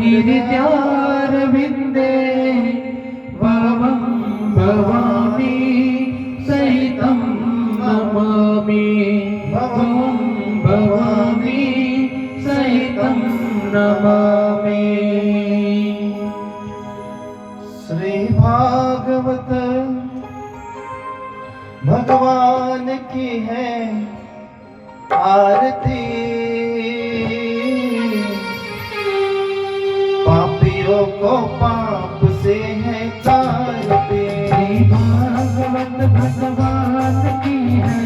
कीर्त्यारविन्दे भवं भवामि सहितं नमामि भवं भवामि सहितं नमामि। श्री भागवत भगवान की है आरती, पापियों को पाप से है तारती। श्री भागवत भगवान की है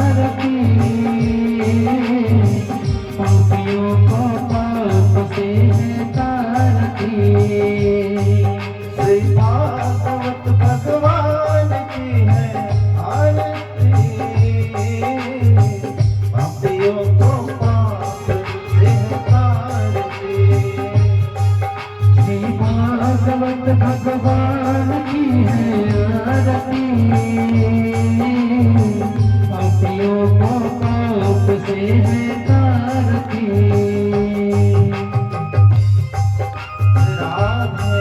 आरती, पापियों को पाप से है तारती। श्री भागवत भगवान की है आरती, पापियों को पाप से है तारती। श्री भागवत भगवान की है आरती, पापियों को पाप से है तारती। राधे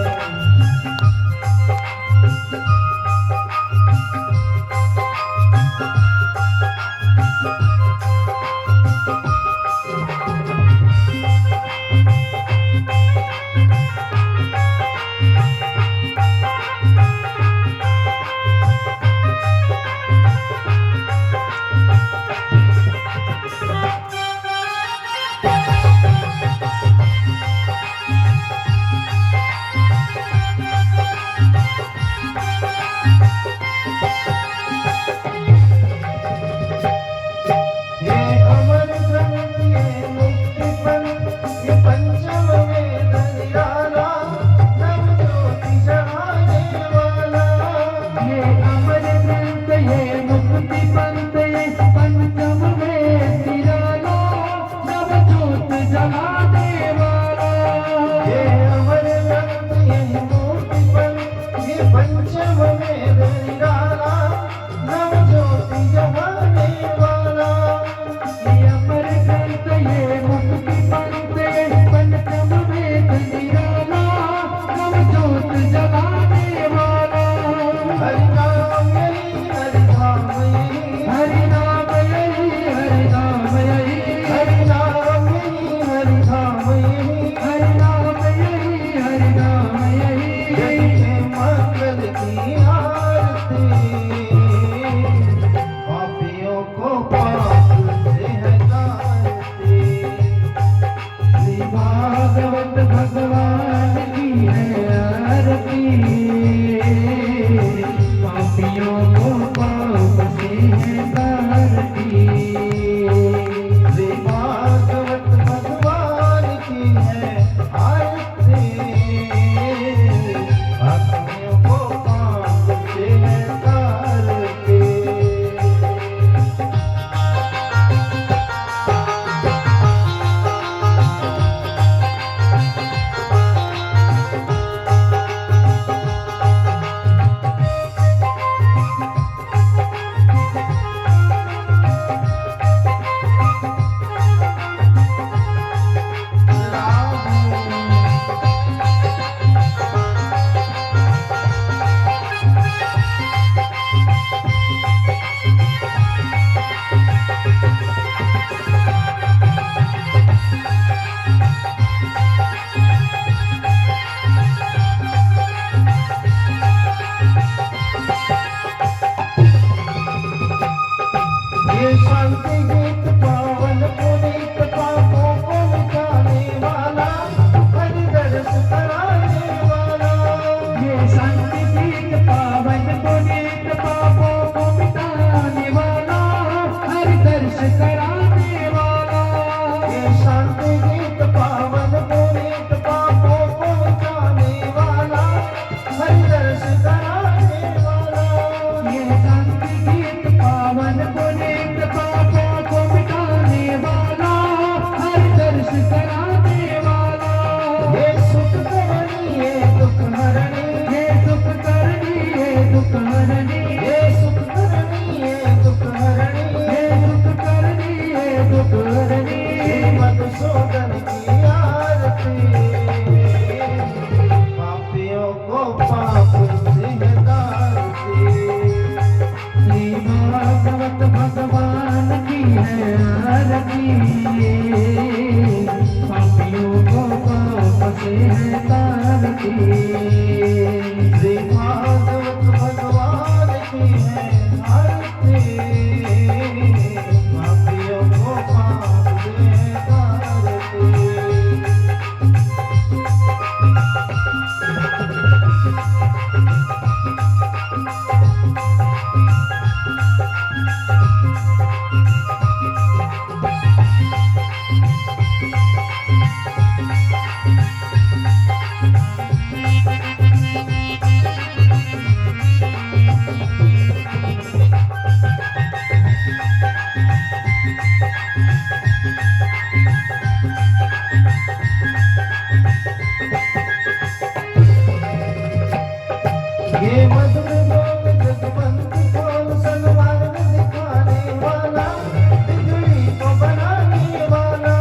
भागवत भगवान की है आरती, पापियों को पाप से है तारती। श्री भागवत भगवान की है आरती, पापियों को पाप से है तारती। ये मधुर बोल जगवंत बोल सन्मार्ग दिखाने वाला, बिगड़ी को बनाने वाला।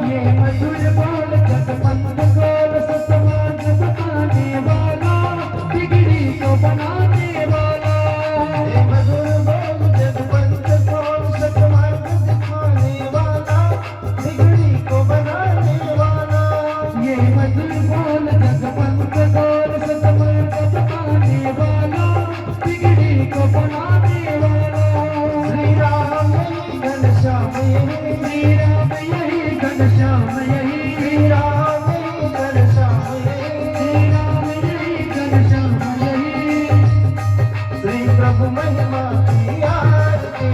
ये मधुर बोल जगवंत बोल सतमार्ग बताने वाला, बिगड़ी को बनाने वाला। ये मधुर बोल जगवंत बोल सन्मार्ग दिखाने वाला, बिगड़ी को बनाने वाला। ये मधुर बोल जगवंत बोल सतमार्ग बताने वाला, बिगड़ी को बनाने वाला। श्री राम यही घनश्याम यही, श्री राम यही घनश्याम यही, श्री राम यही घनश्याम यही, श्री राम यही घनश्याम यही। श्री प्रभु महिमा की आरती,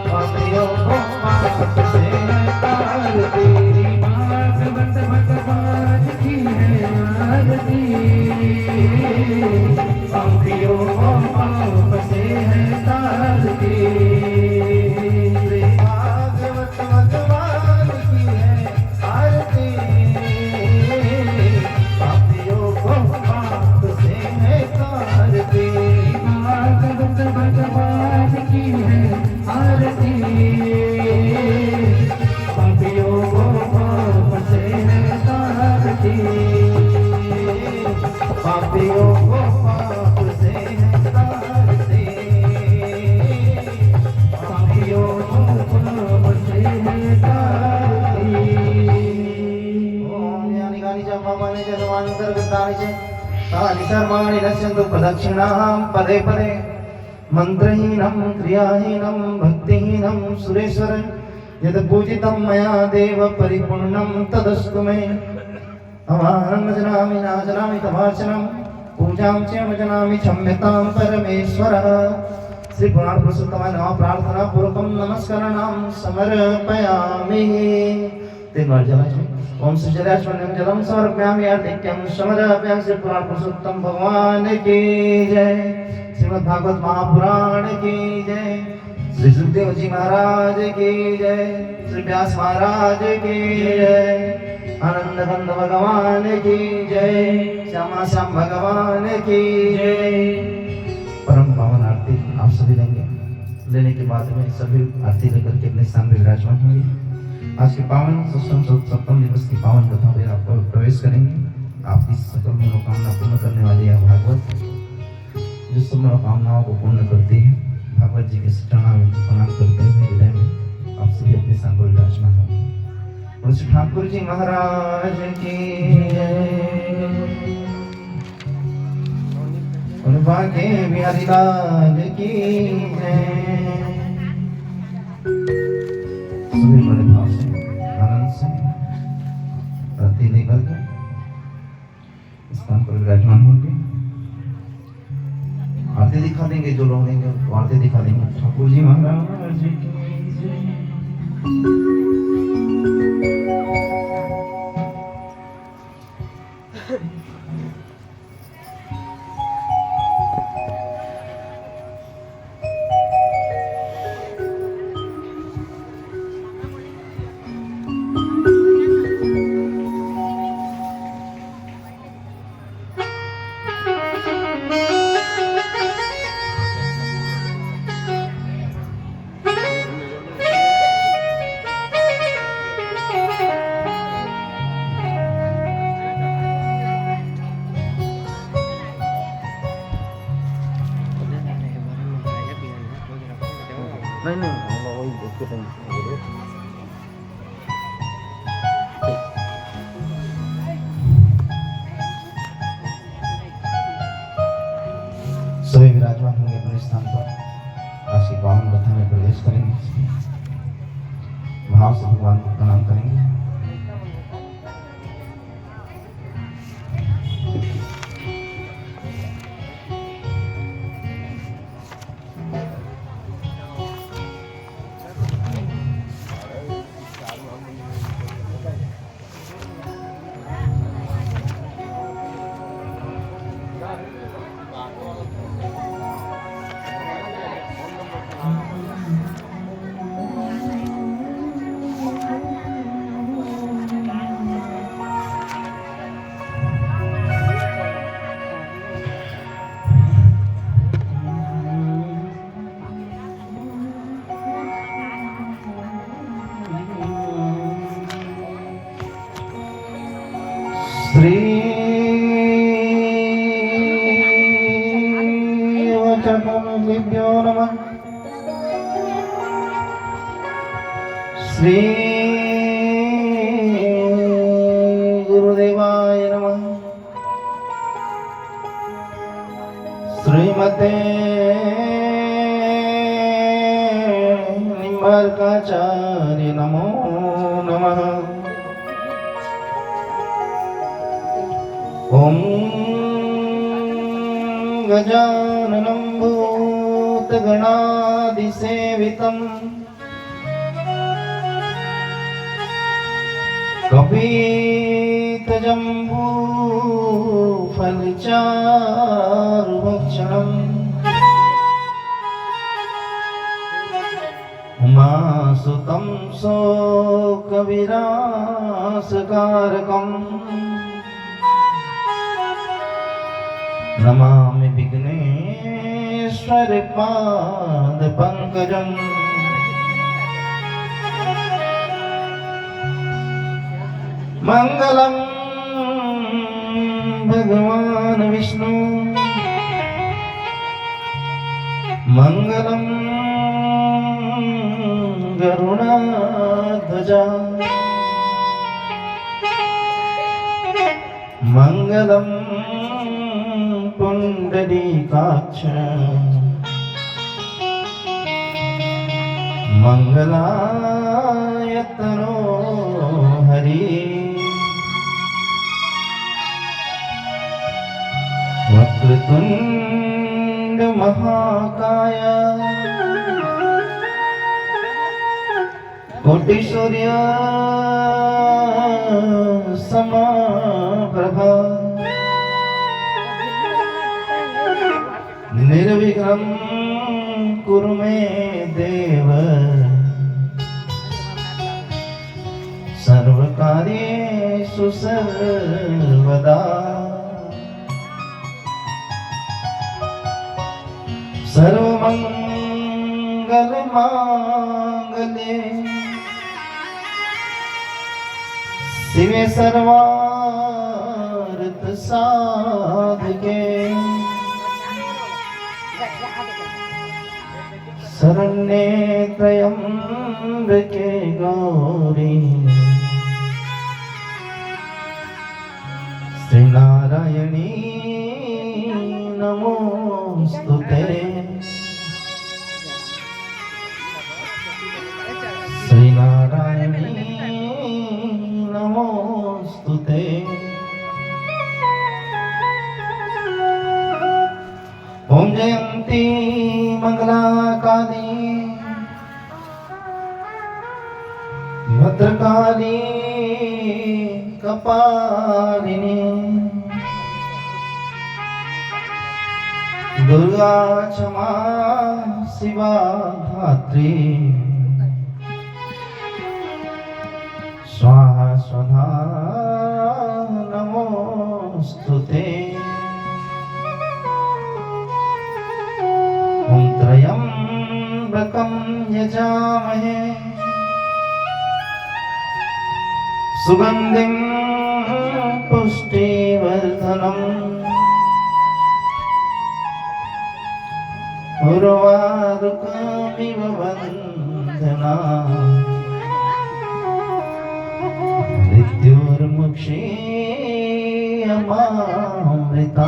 पापियों को पाप से तारती। भागवत भगवान की है आरती, पापियों को पाप से है तारती। श्री भागवत भगवान की है आरती, पापियों को पाप से है तारती। भागवत भगवान की है आरती, पापियों को पाप से है तारती। पापियों को पाप से है तारती, पापियों को पाप से है तारती। ओम यानि कानि च पापानि च सर्वान्तर्गतानि च तानि सर्वाणि नश्यन्तु प्रदक्षिणां पदे पदे। मन्त्रहीनं क्रियाहीनं भक्तिहीनं सुरेश्वर, यद् पूजितं मया देव परिपूर्णं तदस्तु मे। अवाहनं न जानामि न जानामि तवार्चनं, पूजां च न जानामि क्षम्यतां परमेश्वर। श्री पुराण पुरुषोत्तमाय नमः प्रार्थना पूर्वकं नमस्करणं समर्पयामि। तीन बार जलाशय ओम श्री जलाशयं जलम समर्पयामि आर्तिक्यं समर्पयामि। श्री पुराण पुरुषोत्तम भगवान की जय, श्रीमद् भागवत महापुराण की जय, श्री सुखदेव जी महाराज की जय, श्री व्यास महाराज की जय, आनंद कंद भगवान की जय, श्यामा श्याम भगवान की जय। परम पावन आरती आप सभी लेंगे। लेने के बाद में सभी आरती लेकर के अपने स्थान में विराजमान होंगे। आज के पावन सप्तम दिवस की पावन कथा में आप प्रवेश करेंगे। आपकी सकल मनोकामना पूर्ण करने वाली यह भागवत, जो सब मनोकामनाओं को पूर्ण करती है, भागवत जी के चरणारविंद को प्रणाम करते हुए हृदय में आप सभी अपने स्थान पर विराजमान होंगे। श्री ठाकुर जी महाराज की जय, और बाके बिहारी लाल की जय। सभी बड़े भाव से आनंद से आरती लेकर के स्थान पर विराजमान होंगे। आरती दिखा देंगे, जो लोग लेंगे उनको आरती दिखा देंगे। ठाकुर जी महाराज की जय। नहीं वही देखते सभी विराजमान होंगे अपने स्थान पर। आज की पावन कथा में प्रवेश करेंगे, भाव से भगवान को प्रणाम करेंगे। श्री वचकमभ्यो नमः। श्री गुरुदेवाय नमः। श्रीमते निम्बार्काचार्य नमो नमः। ओम गजाननं भूतगणादिसेवितं कपितजम्बूफलचारुभक्षणम् उमासुतं शोकविनाशकारकम् नमामि विघ्नेश्वर पादपङ्कजम्। मंगलम भगवान विष्णु मंगलम गरुड़ध्वजा मंगलम पुंडरीकाक्ष मंगलायतनो हरि। वक्रतुंड महाकाय कोटि सूर्य समप्रभा निर्विघ्नं कुरु मे देव सर्वकार्येषु सर्वदा। सर्वमंगलमांगल्ये शिवे सर्वार्थ साधके शरण्ये त्र्यंबके गौरी श्रीनारायणी नमोस्तुते। श्रीनारायणी नमोस्तुते। ओम जयंती मंगला काली भद्रकाली कपालिनी दुर्गा क्षमा शिवा धात्री स्वाहा स्वधा नमोस्तुते। ओम त्र्यंबकं यजामहे सुगंधिं पुष्टिवर्धनम् उर्वारुकमिव बन्धना मृत्युर्मुक्षीयमामृता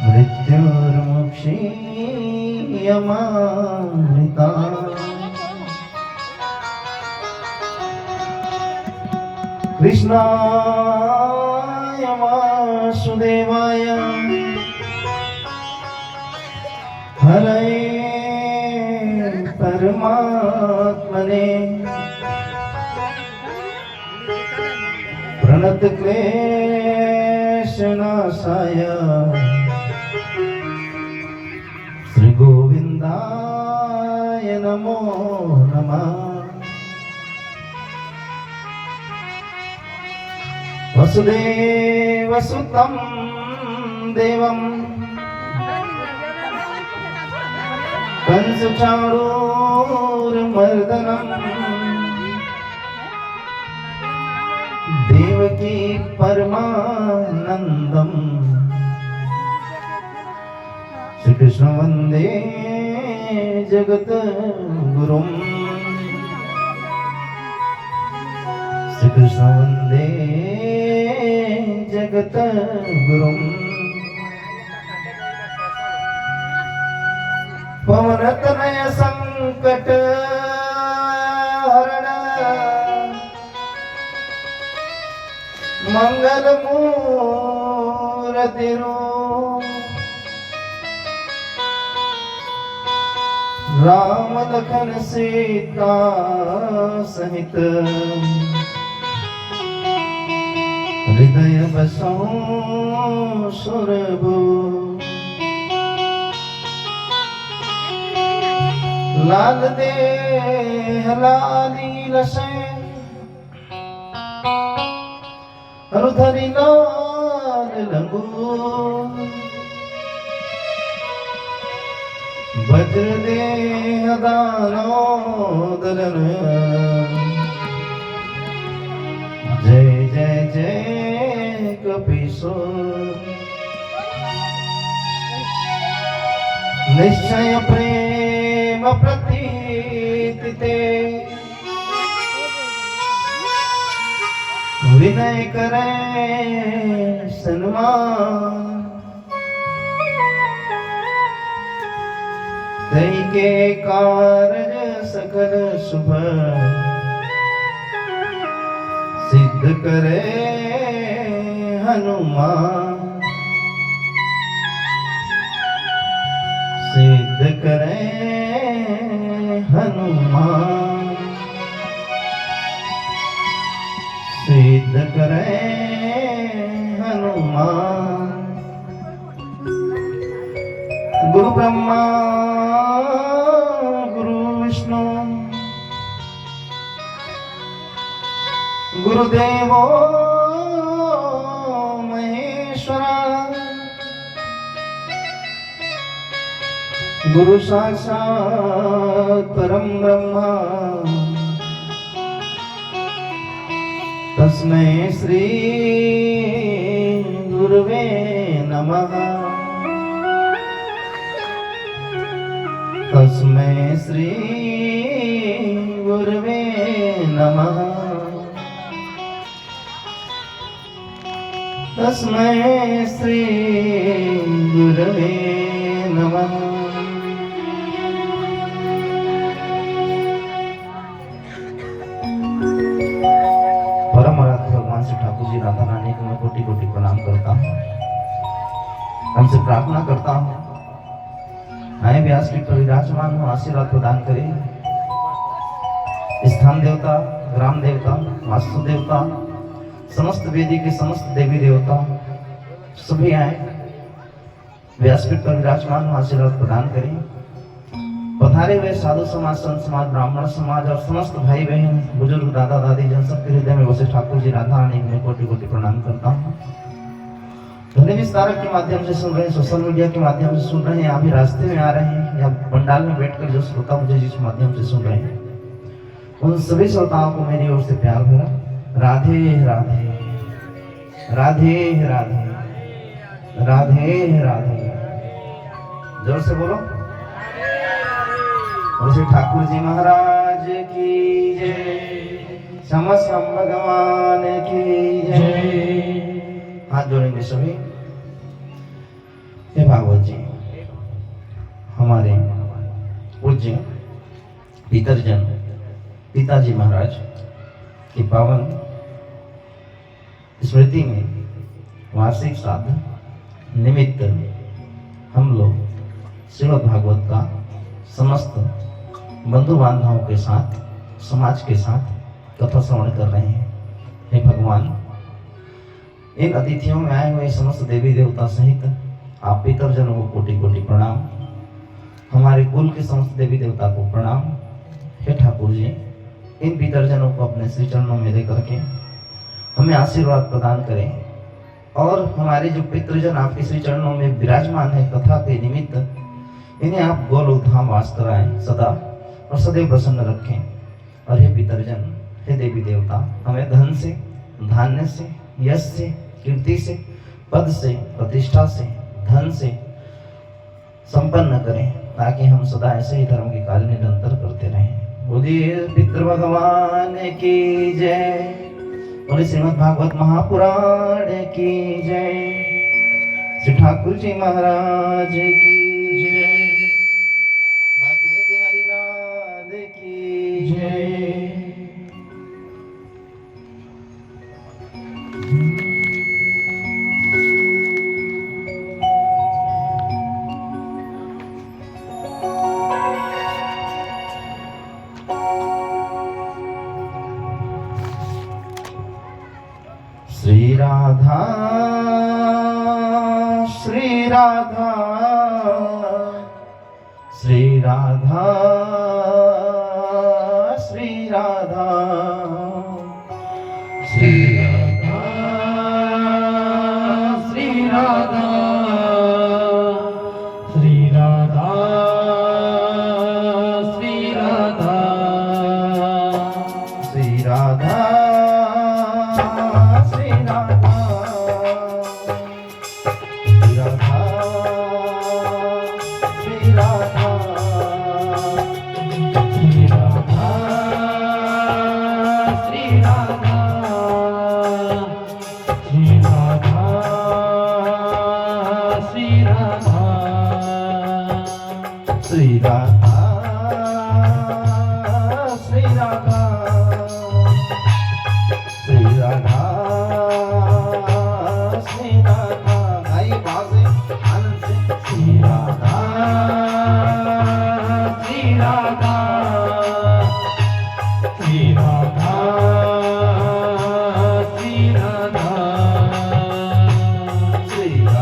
मृत्युर्मुक्षीयमामृता। कृष्णाय वासुदेवाय हरे परमात्मने प्रणत क्लेशनाशाय श्री गोविंदाय नमो नमः। वसुदेवसुतं देवं कंसचाणूरमर्दनम् देवकी परमानंदम श्री कृष्ण वंदे जगत गुरुम श्री कृष्ण वंदे जगत गुरुम पवन तनय संकट हरण मंगल मूर्ति रूप राम लखन सीता सहित हृदय बसो सुरभु लाल देह लाली लसे रुधरि लाल लंगू वज्र देह दानोदरन जय जय जय कपीश्वर निश्चय प्रेम प्रतीति ते विनय करे सन्मान तई के कारज सकल शुभ सिद्ध करे हनुमान सिद्ध करे हनुमान सिद्ध करे हनुमान गुरु ब्रह्मा गुरु विष्णु गुरुदेवो महेश्वरा गुरु साक्षात् परम ब्रह्मा तस्मै श्री गुरुवे नमः तस्मै श्री गुरुवे नमः तस्मै श्री गुरुवे नमः भगवान श्री ठाकुर जी राधा रानी को मैं कोटि कोटि प्रणाम करता हूँ। हमसे प्रार्थना करता हूँ आए व्यासपीठ पर विराजमान हो आशीर्वाद प्रदान करें। स्थान देवता, ग्राम देवता, वास्तु देवता, समस्त वेदी के समस्त देवी देवता सभी आए व्यासपीठ पर विराजमान हो आशीर्वाद प्रदान करें। पधारे हुए साधु समाज, संत समाज, ब्राह्मण समाज और समस्त भाई बहन, बुजुर्ग, दादा दादी जन सबके हृदय में बसे ठाकुर जी राधा रानी में कोटि कोटि प्रणाम करता हूँ। ध्वनि विस्तारक के माध्यम से सुन रहे हैं, सोशल मीडिया के माध्यम से सुन रहे हैं, अभी रास्ते में आ रहे हैं या पंडाल में बैठकर जो श्रोता मुझे जिस माध्यम से सुन रहे हैं, उन सभी श्रोताओं को मेरी ओर से प्यार भरा राधे राधे राधे राधे राधे राधे। जोर से बोलो। श्री ठाकुर जी महाराज की जय, श्यामा श्याम भगवान की जय। हाथ जोड़ेंगे सभी। हे भागवत जी, हमारे पूज्य पितरजन पिताजी महाराज की पावन स्मृति में वार्षिक श्राद्ध निमित्त हम लोग श्रीमद् भागवत का समस्त बंधु बांधवों के साथ, समाज के साथ कथा श्रवण कर रहे हैं। हे भगवान, इन अतिथियों में आए हुए समस्त देवी देवता सहित आप पितरजनों को कोटि कोटि प्रणाम। हमारे कुल के समस्त देवी देवता को प्रणाम। हे ठाकुर जी, इन पितरजनों को अपने श्री चरणों में लेकर के हमें आशीर्वाद प्रदान करें और हमारे जो पितृजन आपके श्री चरणों में विराजमान है कथा के निमित्त, इन्हें आप गोलोक धाम वास कराएं सदा और सदैव प्रसन्न रखें। और हे पितरजन, हे देवी देवता, हमें धन से, धान्य से, यश से, कीर्ति से, पद से, प्रतिष्ठा से, धन से संपन्न करें, ताकि हम सदा ऐसे ही धर्म के कार्य निरंतर करते रहें। बोलिए पितृ भगवान की जय, बोले श्रीमद् भागवत महापुराण की जय, श्री ठाकुर जी महाराज की जय, भाग्य हरिलाल की जय। Shri Radha Shri Radha Shri Radha Shri Radha Shri Radha Shri Radha Shri Radha Shri Radha Shri Radha Sri Radha, Sri Radha, Sri Radha, Sri Radha, गाइए बाजे आनंद से Sri Radha, Sri Radha, Sri Radha, Sri Radha, Sri Radha, Sri Radha.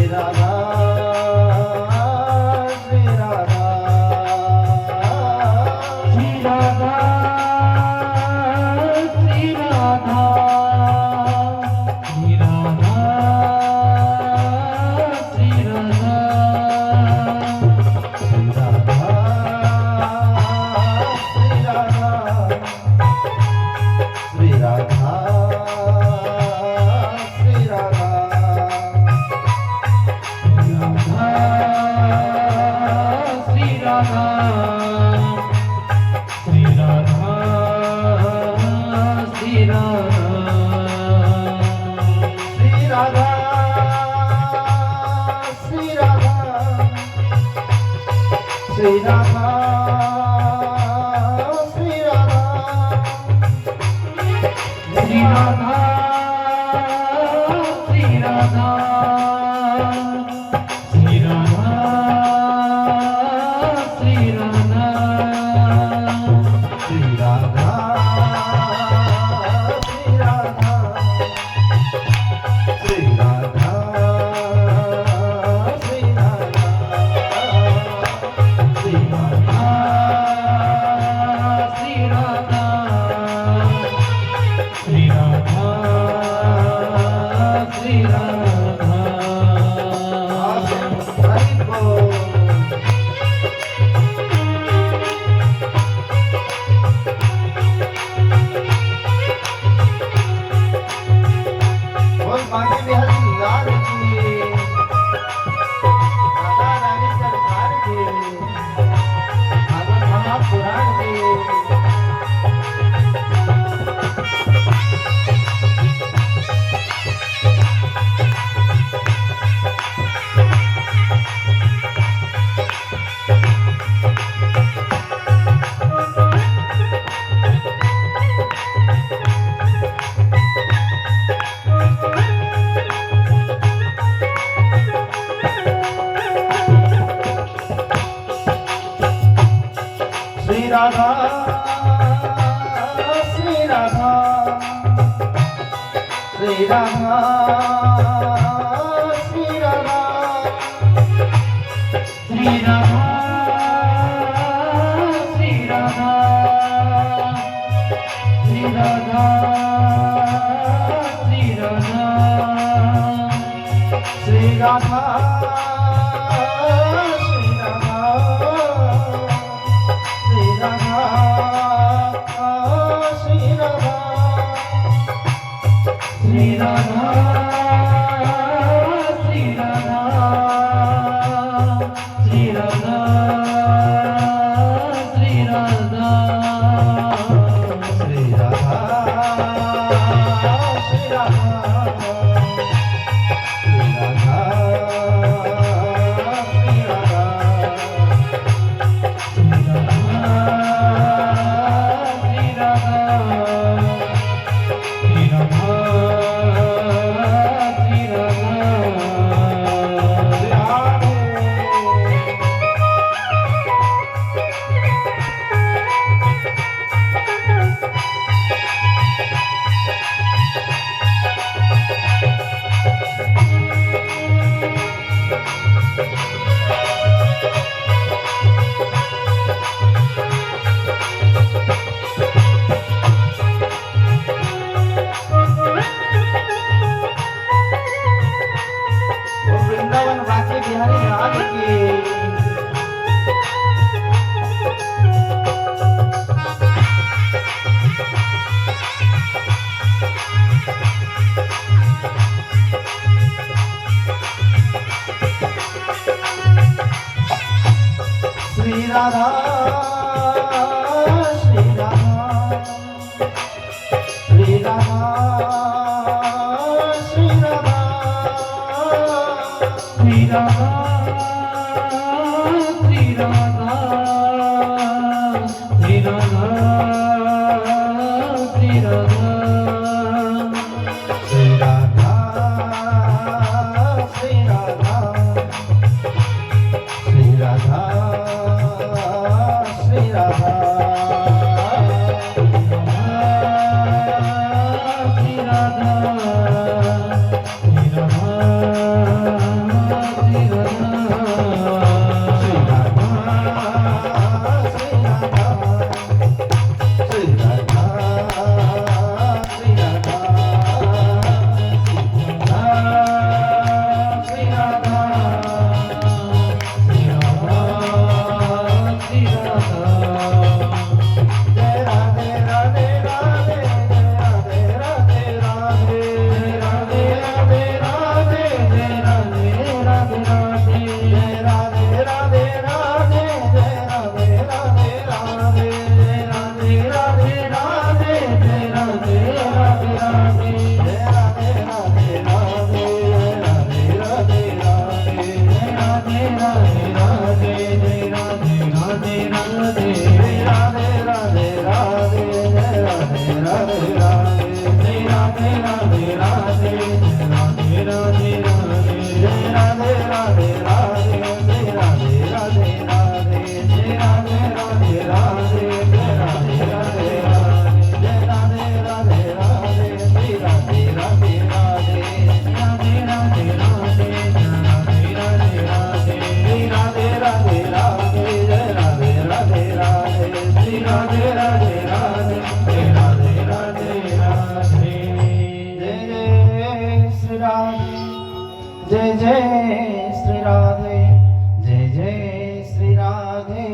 Sri Radha, Sri Radha, Sri Radha, Sri Radha, Sri Radha, Sri Radha, Sri Radha, Sri Radha, Sri Radha. Sri Radha, Sri Radha, Sri Radha, Sri Radha, Sri Radha, Sri Radha, Sri Radha, Sri Radha, Sri Radha. Sri Radha, Sri Radha, Shri Radha Shri Radha Shri Radha Shri Radha Shri Radha Shri Radha Shri Radha Shri Radha Shri Radha Shri Radha Shri Radha Shri Radha Shri Radha Shri Radha Shri Radha Vrindavan Banke Bihari लाल की श्री राधा श्री राधा श्री राधा श्री राधा श्री राधा श्री राधा श्री राधा श्री राधा श्री राधा श्री राधा श्री राधा श्री राधा श्री राधा श्री राधा श्री जय जय श्री राधे, जय जय श्री राधे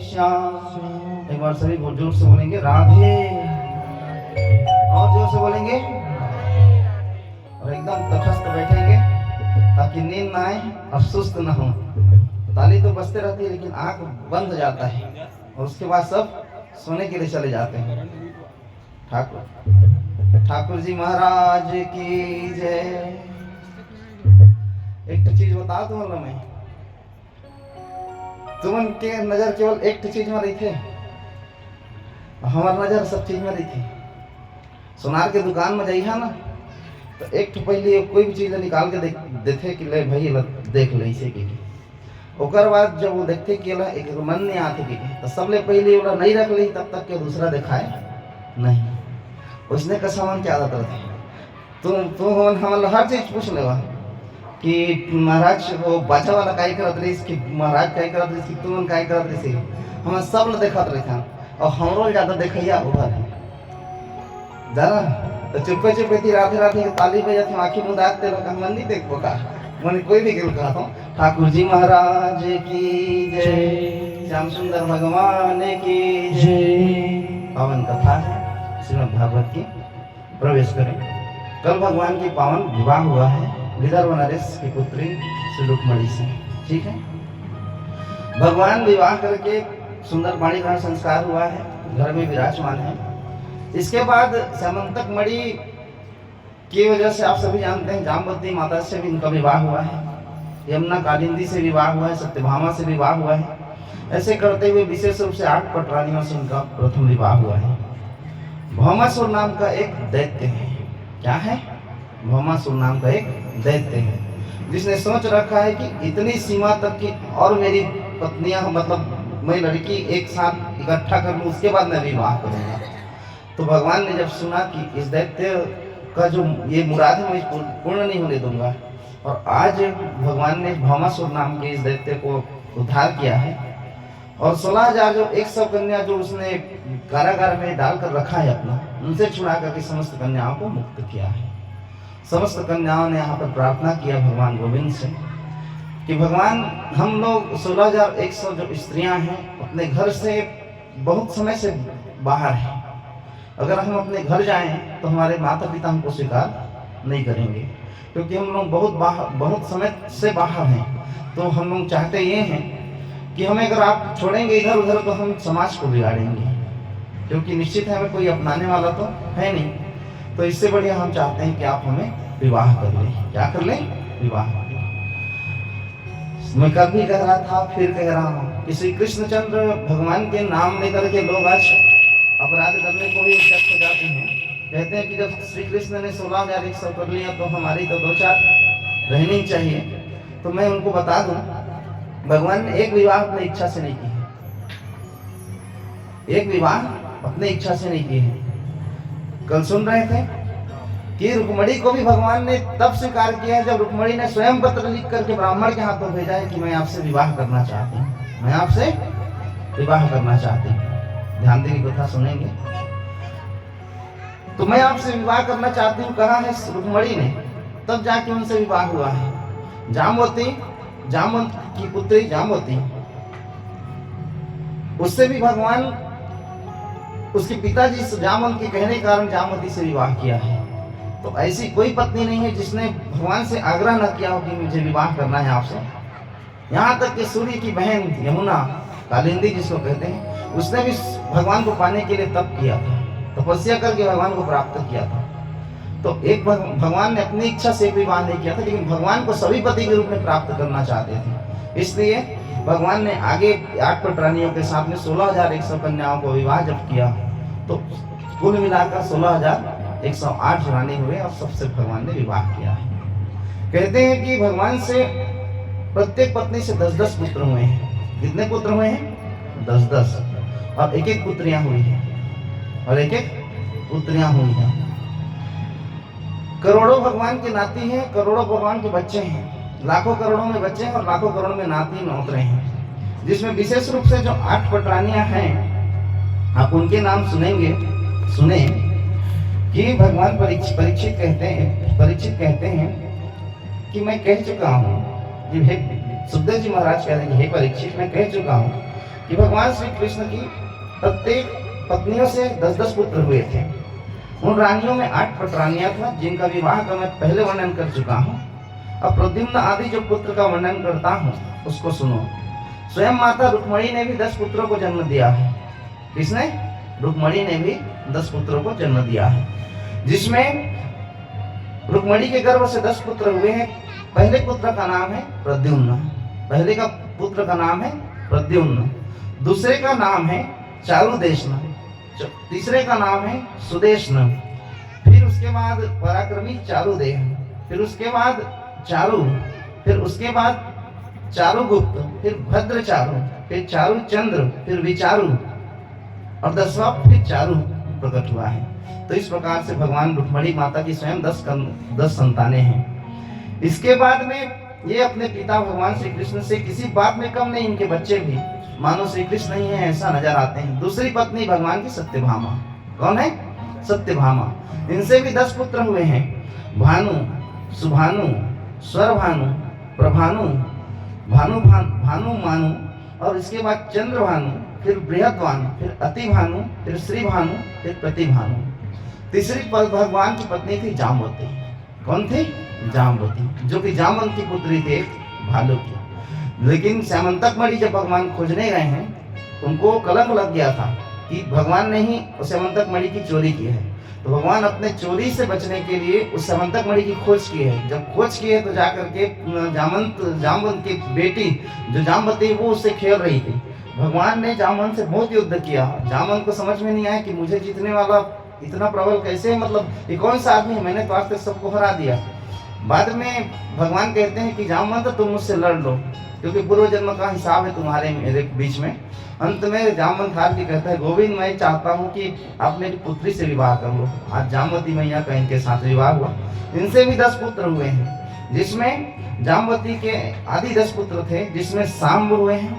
श्याम। एक बार सभी बहुत जोर से बोलेंगे राधे, और जोर से बोलेंगे, और एकदम तटस्थ बैठेंगे ताकि नींद ना आए और सुस्त ना हो। ताली तो बजते रहती है लेकिन आंख बंद हो जाता है और उसके बाद सब सोने के लिए चले जाते हैं। ठाकुर जी महाराज की जय। एक चीज बता दूं मैं, तुमन के नजर केवल एक चीज में रही थे, हमार नजर सब चीज में रही थी। सोनार के दुकान में जाइए ना तो एक पहले कोई भी चीज निकाल के देखे कि ले भाई देख ले इसे की। ओकर बाद जब वो देखते कि एक मन नहीं आते कि तो सबले पहले वो नहीं रख ली तब तक के दूसरा दिखाए नहीं। उसने का सामान की आदत रहती, तू हम हर चीज पूछ लेवा कि महाराज वो बाजा वाला काय करत रही कि महाराज काय करत रही कि तुम काय करत रही हम सब ल देखत रही था और हमरो ज्यादा देखैया उधर है जरा तो चुपे चुपे थी राधे राधे ताली बजा थी आंखें मुंह दागते लोग हम नहीं देख पका मैंने कोई भी गिल कहा था ठाकुर जी महाराज की जय श्याम सुंदर भगवान की जय। पावन कथा है श्रीमद् भागवत की, प्रवेश करें। कल भगवान की पावन विवाह हुआ है विदर्भ नरेश की पुत्री श्री रुक्मणी से, ठीक है। भगवान विवाह करके सुंदर पाणी ग्रहण संस्कार हुआ है, घर में विराजमान है। इसके बाद समंतक मणि की वजह से आप सभी जानते हैं जामवती माता से भी इनका विवाह हुआ है, यमुना कालिंदी से विवाह हुआ है, सत्यभामा से विवाह हुआ है। ऐसे करते हुए विशेष रूप से 8 पटरानियों से इनका प्रथम विवाह हुआ है। भौमासुर नाम का एक दैत्य है, क्या है? भौमासुर नाम का एक दैत्य है जिसने सोच रखा है कि इतनी सीमा तक की और मेरी पत्नियां मतलब मैं लड़की एक साथ इकट्ठा कर लूं उसके बाद मैं विवाह करूंगा। तो भगवान ने जब सुना कि इस दैत्य का जो ये मुराद है मैं पूर्ण नहीं होने दूंगा, और आज भगवान ने भौमासुर नाम के इस दैत्य को उद्धार किया है और 16,100 कन्या जो उसने कारागार में डालकर रखा है अपना, उनसे छुड़ा करके समस्त कन्याओं को मुक्त किया है। समस्त कन्याओं ने यहाँ पर प्रार्थना किया भगवान गोविंद से कि भगवान हम लोग 16,100 जो स्त्रियां हैं अपने घर से बहुत समय से बाहर हैं, अगर हम अपने घर जाएं तो हमारे माता पिता हमको स्वीकार नहीं करेंगे क्योंकि हम लोग बहुत समय से बाहर हैं। तो हम लोग चाहते ये हैं कि हमें अगर आप छोड़ेंगे इधर उधर तो हम समाज को बिगाड़ेंगे, क्योंकि निश्चित है हमें कोई अपनाने वाला तो है नहीं। तो इससे बढ़िया हम चाहते हैं कि आप हमें विवाह कर लें। क्या कर लें? विवाह। मैं कल भी कह रहा था फिर कह रहा हूँ कि श्री कृष्णचंद्र भगवान के नाम लेकर के लोग आज अपराध करने को भी उद्यत हो जाते हैं। कहते हैं कि जब श्री कृष्ण ने 16,100 कर लिया तो हमारी तो 2-4 रहनी चाहिए। तो मैं उनको बता दूं भगवान ने एक विवाह अपनी इच्छा से नहीं की है, एक विवाह अपनी इच्छा से नहीं की है। कल सुन रहे थे कि रुक्मणी को भी भगवान ने तब स्वीकार किया है जब रुक्मणी ने स्वयं पत्र लिख करके ब्राह्मण के हाथों भेजा है कि मैं आपसे विवाह करना चाहती हूँ, मैं आपसे विवाह करना चाहती हूँ। ध्यान देने की कथा सुनेंगे। तो मैं आपसे विवाह करना चाहती हूँ कहा है रुक्मणी ने, तब जाके उनसे विवाह हुआ है। जामवंत की पुत्री जामवती, उससे भी भगवान उसके पिताजी जामवंत के कहने के कारण जामवती से विवाह किया है। तो ऐसी कोई पत्नी नहीं है जिसने भगवान से आग्रह न किया हो कि मुझे विवाह करना है आपसे। यहाँ तक कि सूर्य की बहन यमुना कालिंदी जिसको कहते हैं, उसने भी भगवान को पाने के लिए तप किया था, तपस्या करके भगवान को प्राप्त किया था। तो एक भगवान ने अपनी इच्छा से विवाह नहीं किया था, लेकिन भगवान को सभी पति के रूप में प्राप्त करना चाहते थे। इसलिए भगवान ने आगे 8 पटरानियों के साथ में 16,100 कन्याओं को विवाह जब किया तो कुल मिलाकर 16,108 रानी हुए और सबसे भगवान ने विवाह किया है। कहते हैं कि भगवान से प्रत्येक पत्नी से 10-10 पुत्र हुए हैं। कितने पुत्र हुए हैं? 10-10, और एक पुत्रियां हुई हैं, और एक पुत्रियां हुई हैं। करोड़ों भगवान के नाती हैं, करोड़ों भगवान के बच्चे हैं, लाखों करोड़ों में बच्चे हैं और लाखों करोड़ में नाती नौतरे हैं। जिसमें विशेष रूप से जो 8 पटरानियां हैं, आप उनके नाम सुने कि भगवान परीक्षित कहते हैं कि मैं कह चुका हूँ, सुखदेव जी महाराज कह रहे हैं, हे परीक्षित मैं कह चुका हूँ कि भगवान श्री कृष्ण की प्रत्येक पत्नियों से 10-10 पुत्र हुए थे। उन रानियों में 8 पटरानियां था जिनका विवाह का मैं पहले वर्णन कर चुका हूँ। अब प्रद्युम्न आदि जो पुत्र का वर्णन करता हूँ उसको सुनो। स्वयं माता रुक्मणी ने भी 10 पुत्रों को जन्म दिया है। किसने? रुक्मणी ने भी 10 पुत्रों को जन्म दिया है, जिसमें रुक्मणी के गर्भ से 10 पुत्र हुए हैं। पहले पुत्र का नाम है प्रद्युम्न, पहले का पुत्र का नाम है प्रद्युम्न, दूसरे का नाम है चारुदेशन, तीसरे का नाम है सुदेशन, फिर उसके बाद पराक्रमी चारुदेह, फिर उसके बाद चारु, फिर उसके बाद चारुगुप्त, फिर भद्रचारु, फिर चारुचंद्र, फिर विचारु, और 10वां फिर चारु। प्रकट हुआ है। तो इस प्रकार से भगवान रुक्मिणी माता की स्वयं 10 संतानें हैं। इसके बाद में ये अपने पिता भगवान श्री कृष्ण से किसी बात में कम नहीं, इनके बच्चे भी मानो श्री कृष्ण ही है ऐसा नजर आते हैं। दूसरी पत्नी भगवान की सत्यभामा, कौन है? सत्यभामा। इनसे भी 10 पुत्र हुए हैं, भानु, सुभानु, स्वरभानु, प्रभानु, भानु मानु, और इसके बाद चंद्रभानु, फिर बृहदभानु, फिर अतिभानु, फिर श्रीभानु, फिर प्रतिभानु। तीसरी भगवान की पत्नी थी जाम्बवती। कौन थी? जाम्बवती, जो कि जामवंत की पुत्री थी भालू की। लेकिन स्यमंतक मणि जब भगवान खोजने गए हैं, उनको कलंक लग गया था कि भगवान ने ही स्यमंतक मणि की चोरी की है। तो भगवान अपने चोरी से बचने के लिए उस स्यमंतक मणि की खोज की है। जब खोज की है तो जाकर के जामवंत की बेटी जो जाम्बवती वो उससे खेल रही थी। भगवान ने जामवंत से बहुत युद्ध किया। जामवंत को समझ में नहीं आया कि मुझे जीतने वाला इतना प्रबल कैसे, मतलब ये कौन सा आदमी है, मैंने तो आज तक सबको हरा दिया। बाद में भगवान कहते हैं कि जामवंत तुम मुझसे लड़ लो, क्योंकि पूर्व जन्म का हिसाब है तुम्हारे मेरे बीच में। अंत में जामवंत हार के कहता है, गोविंद मैं चाहता हूँ कि आप मेरी पुत्री से विवाह कर लो। आज जामवती मैया का इनके साथ विवाह हुआ। इनसे भी 10 पुत्र हुए हैं, जिसमें जामवती के आदि 10 पुत्र थे, जिसमें सांब हुए हैं,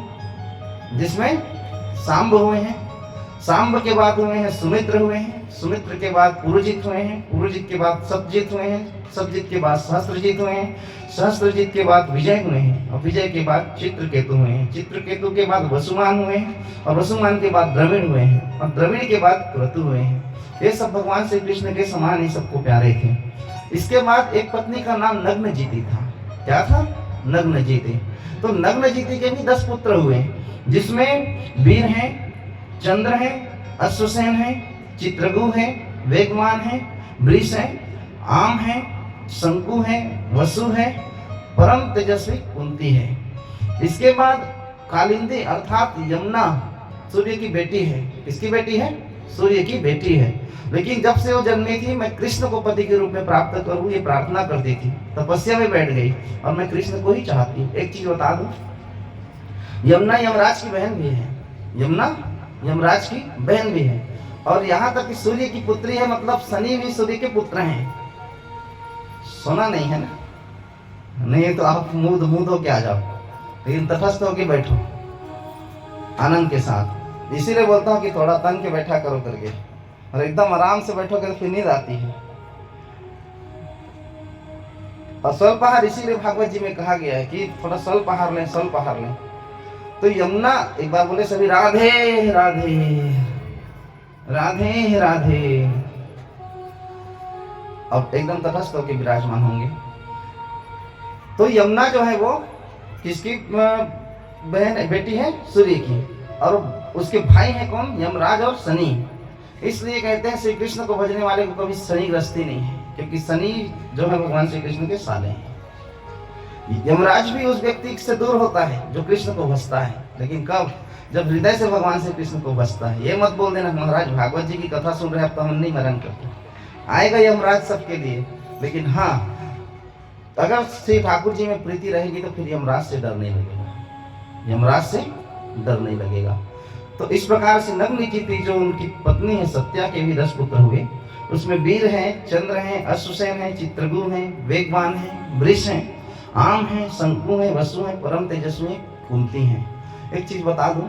सांब के बाद हुए हैं सुमित्र हुए हैं, सुमित्र के बाद पुरुजित हुए हैं, पुरुजित के बाद सतजित हुए हैं, सतजित के बाद सहस्त्रजित हुए हैं, सहस्त्रजित के बाद विजय हुए हैं, और विजय के बाद चित्रकेतु हुए हैं, चित्रकेतु के बाद वसुमान हुए हैं, और वसुमान के बाद द्रविड़ हुए हैं, और द्रविड़ के बाद क्रतु हुए हैं। ये सब भगवान श्री कृष्ण के समान ही सबको प्यारे थे। इसके बाद एक पत्नी का नाम नग्नजिति था। क्या था? नग्नजिति। तो नग्नजिति के भी 10 पुत्र हुए, जिसमें वीर हैं, चंद्र हैं, अश्वसेन हैं, चित्रगु है, वेगवान है, वृष है, आम है, शंकु है, वसु है, परम तेजस्वी कुंती है। इसके बाद कालिंदी अर्थात यमुना सूर्य की बेटी है। किसकी बेटी है? सूर्य की बेटी है। लेकिन जब से वो जन्मी थी, मैं कृष्ण को पति के रूप में प्राप्त करूं ये प्रार्थना करती थी, तपस्या में बैठ गई और मैं कृष्ण को ही चाहती। एक चीज बता दूं, यमुना यमराज की बहन भी है, यमुना यमराज की बहन भी है, और यहाँ तक कि सूर्य की पुत्री है, मतलब शनि भी सूर्य के पुत्र हैं। सोना नहीं है ना? नहीं तो आप मुंह धो के आ जाओ, लेकिन तटस्थ होके बैठो आनंद के साथ। इसीलिए बोलता हूँ कि थोड़ा तन के बैठा करो करके, और एकदम आराम से बैठोगे तो फिर नींद आती है। और स्वल्पाहार इसीलिए भागवत जी में कहा गया है कि थोड़ा स्वल्पाहार लें, स्वल्पाहार लें। तो यमुना एक बार बोले सभी, राधे राधे राधे राधे। अब एकदम तटस्थ होकर विराजमान होंगे। तो यमुना जो है वो किसकी बहन बेटी है? सूर्य की, और उसके भाई हैं कौन? यमराज और शनि। इसलिए कहते हैं श्री कृष्ण को भजने वाले को कभी शनि ग्रस्ती नहीं है, क्योंकि शनि जो है भगवान श्री कृष्ण के साले हैं। यमराज भी उस व्यक्ति से दूर होता है जो कृष्ण को भजता है, लेकिन कब? जब हृदय से भगवान श्री कृष्ण को भजता है। ये मत बोल देना महाराज भागवत जी की कथा सुन रहे अब तो हम नहीं मरण करते। आएगा यमराज सबके लिए, लेकिन हाँ अगर श्री ठाकुर जी में प्रीति रहेगी तो फिर यमराज से डर नहीं लगेगा, यमराज से डर नहीं लगेगा। तो इस प्रकार से नग्नजिति जो उनकी पत्नी है सत्या के भी 10 पुत्र हुए। उसमें वीर हैं, चंद्र हैं, अश्वसेन हैं, चित्रगु हैं, वेगवान हैं, वृष हैं, आम हैं, शंकु हैं, वसु हैं, परम तेजस्वी कुंती हैं। एक चीज बता दूं,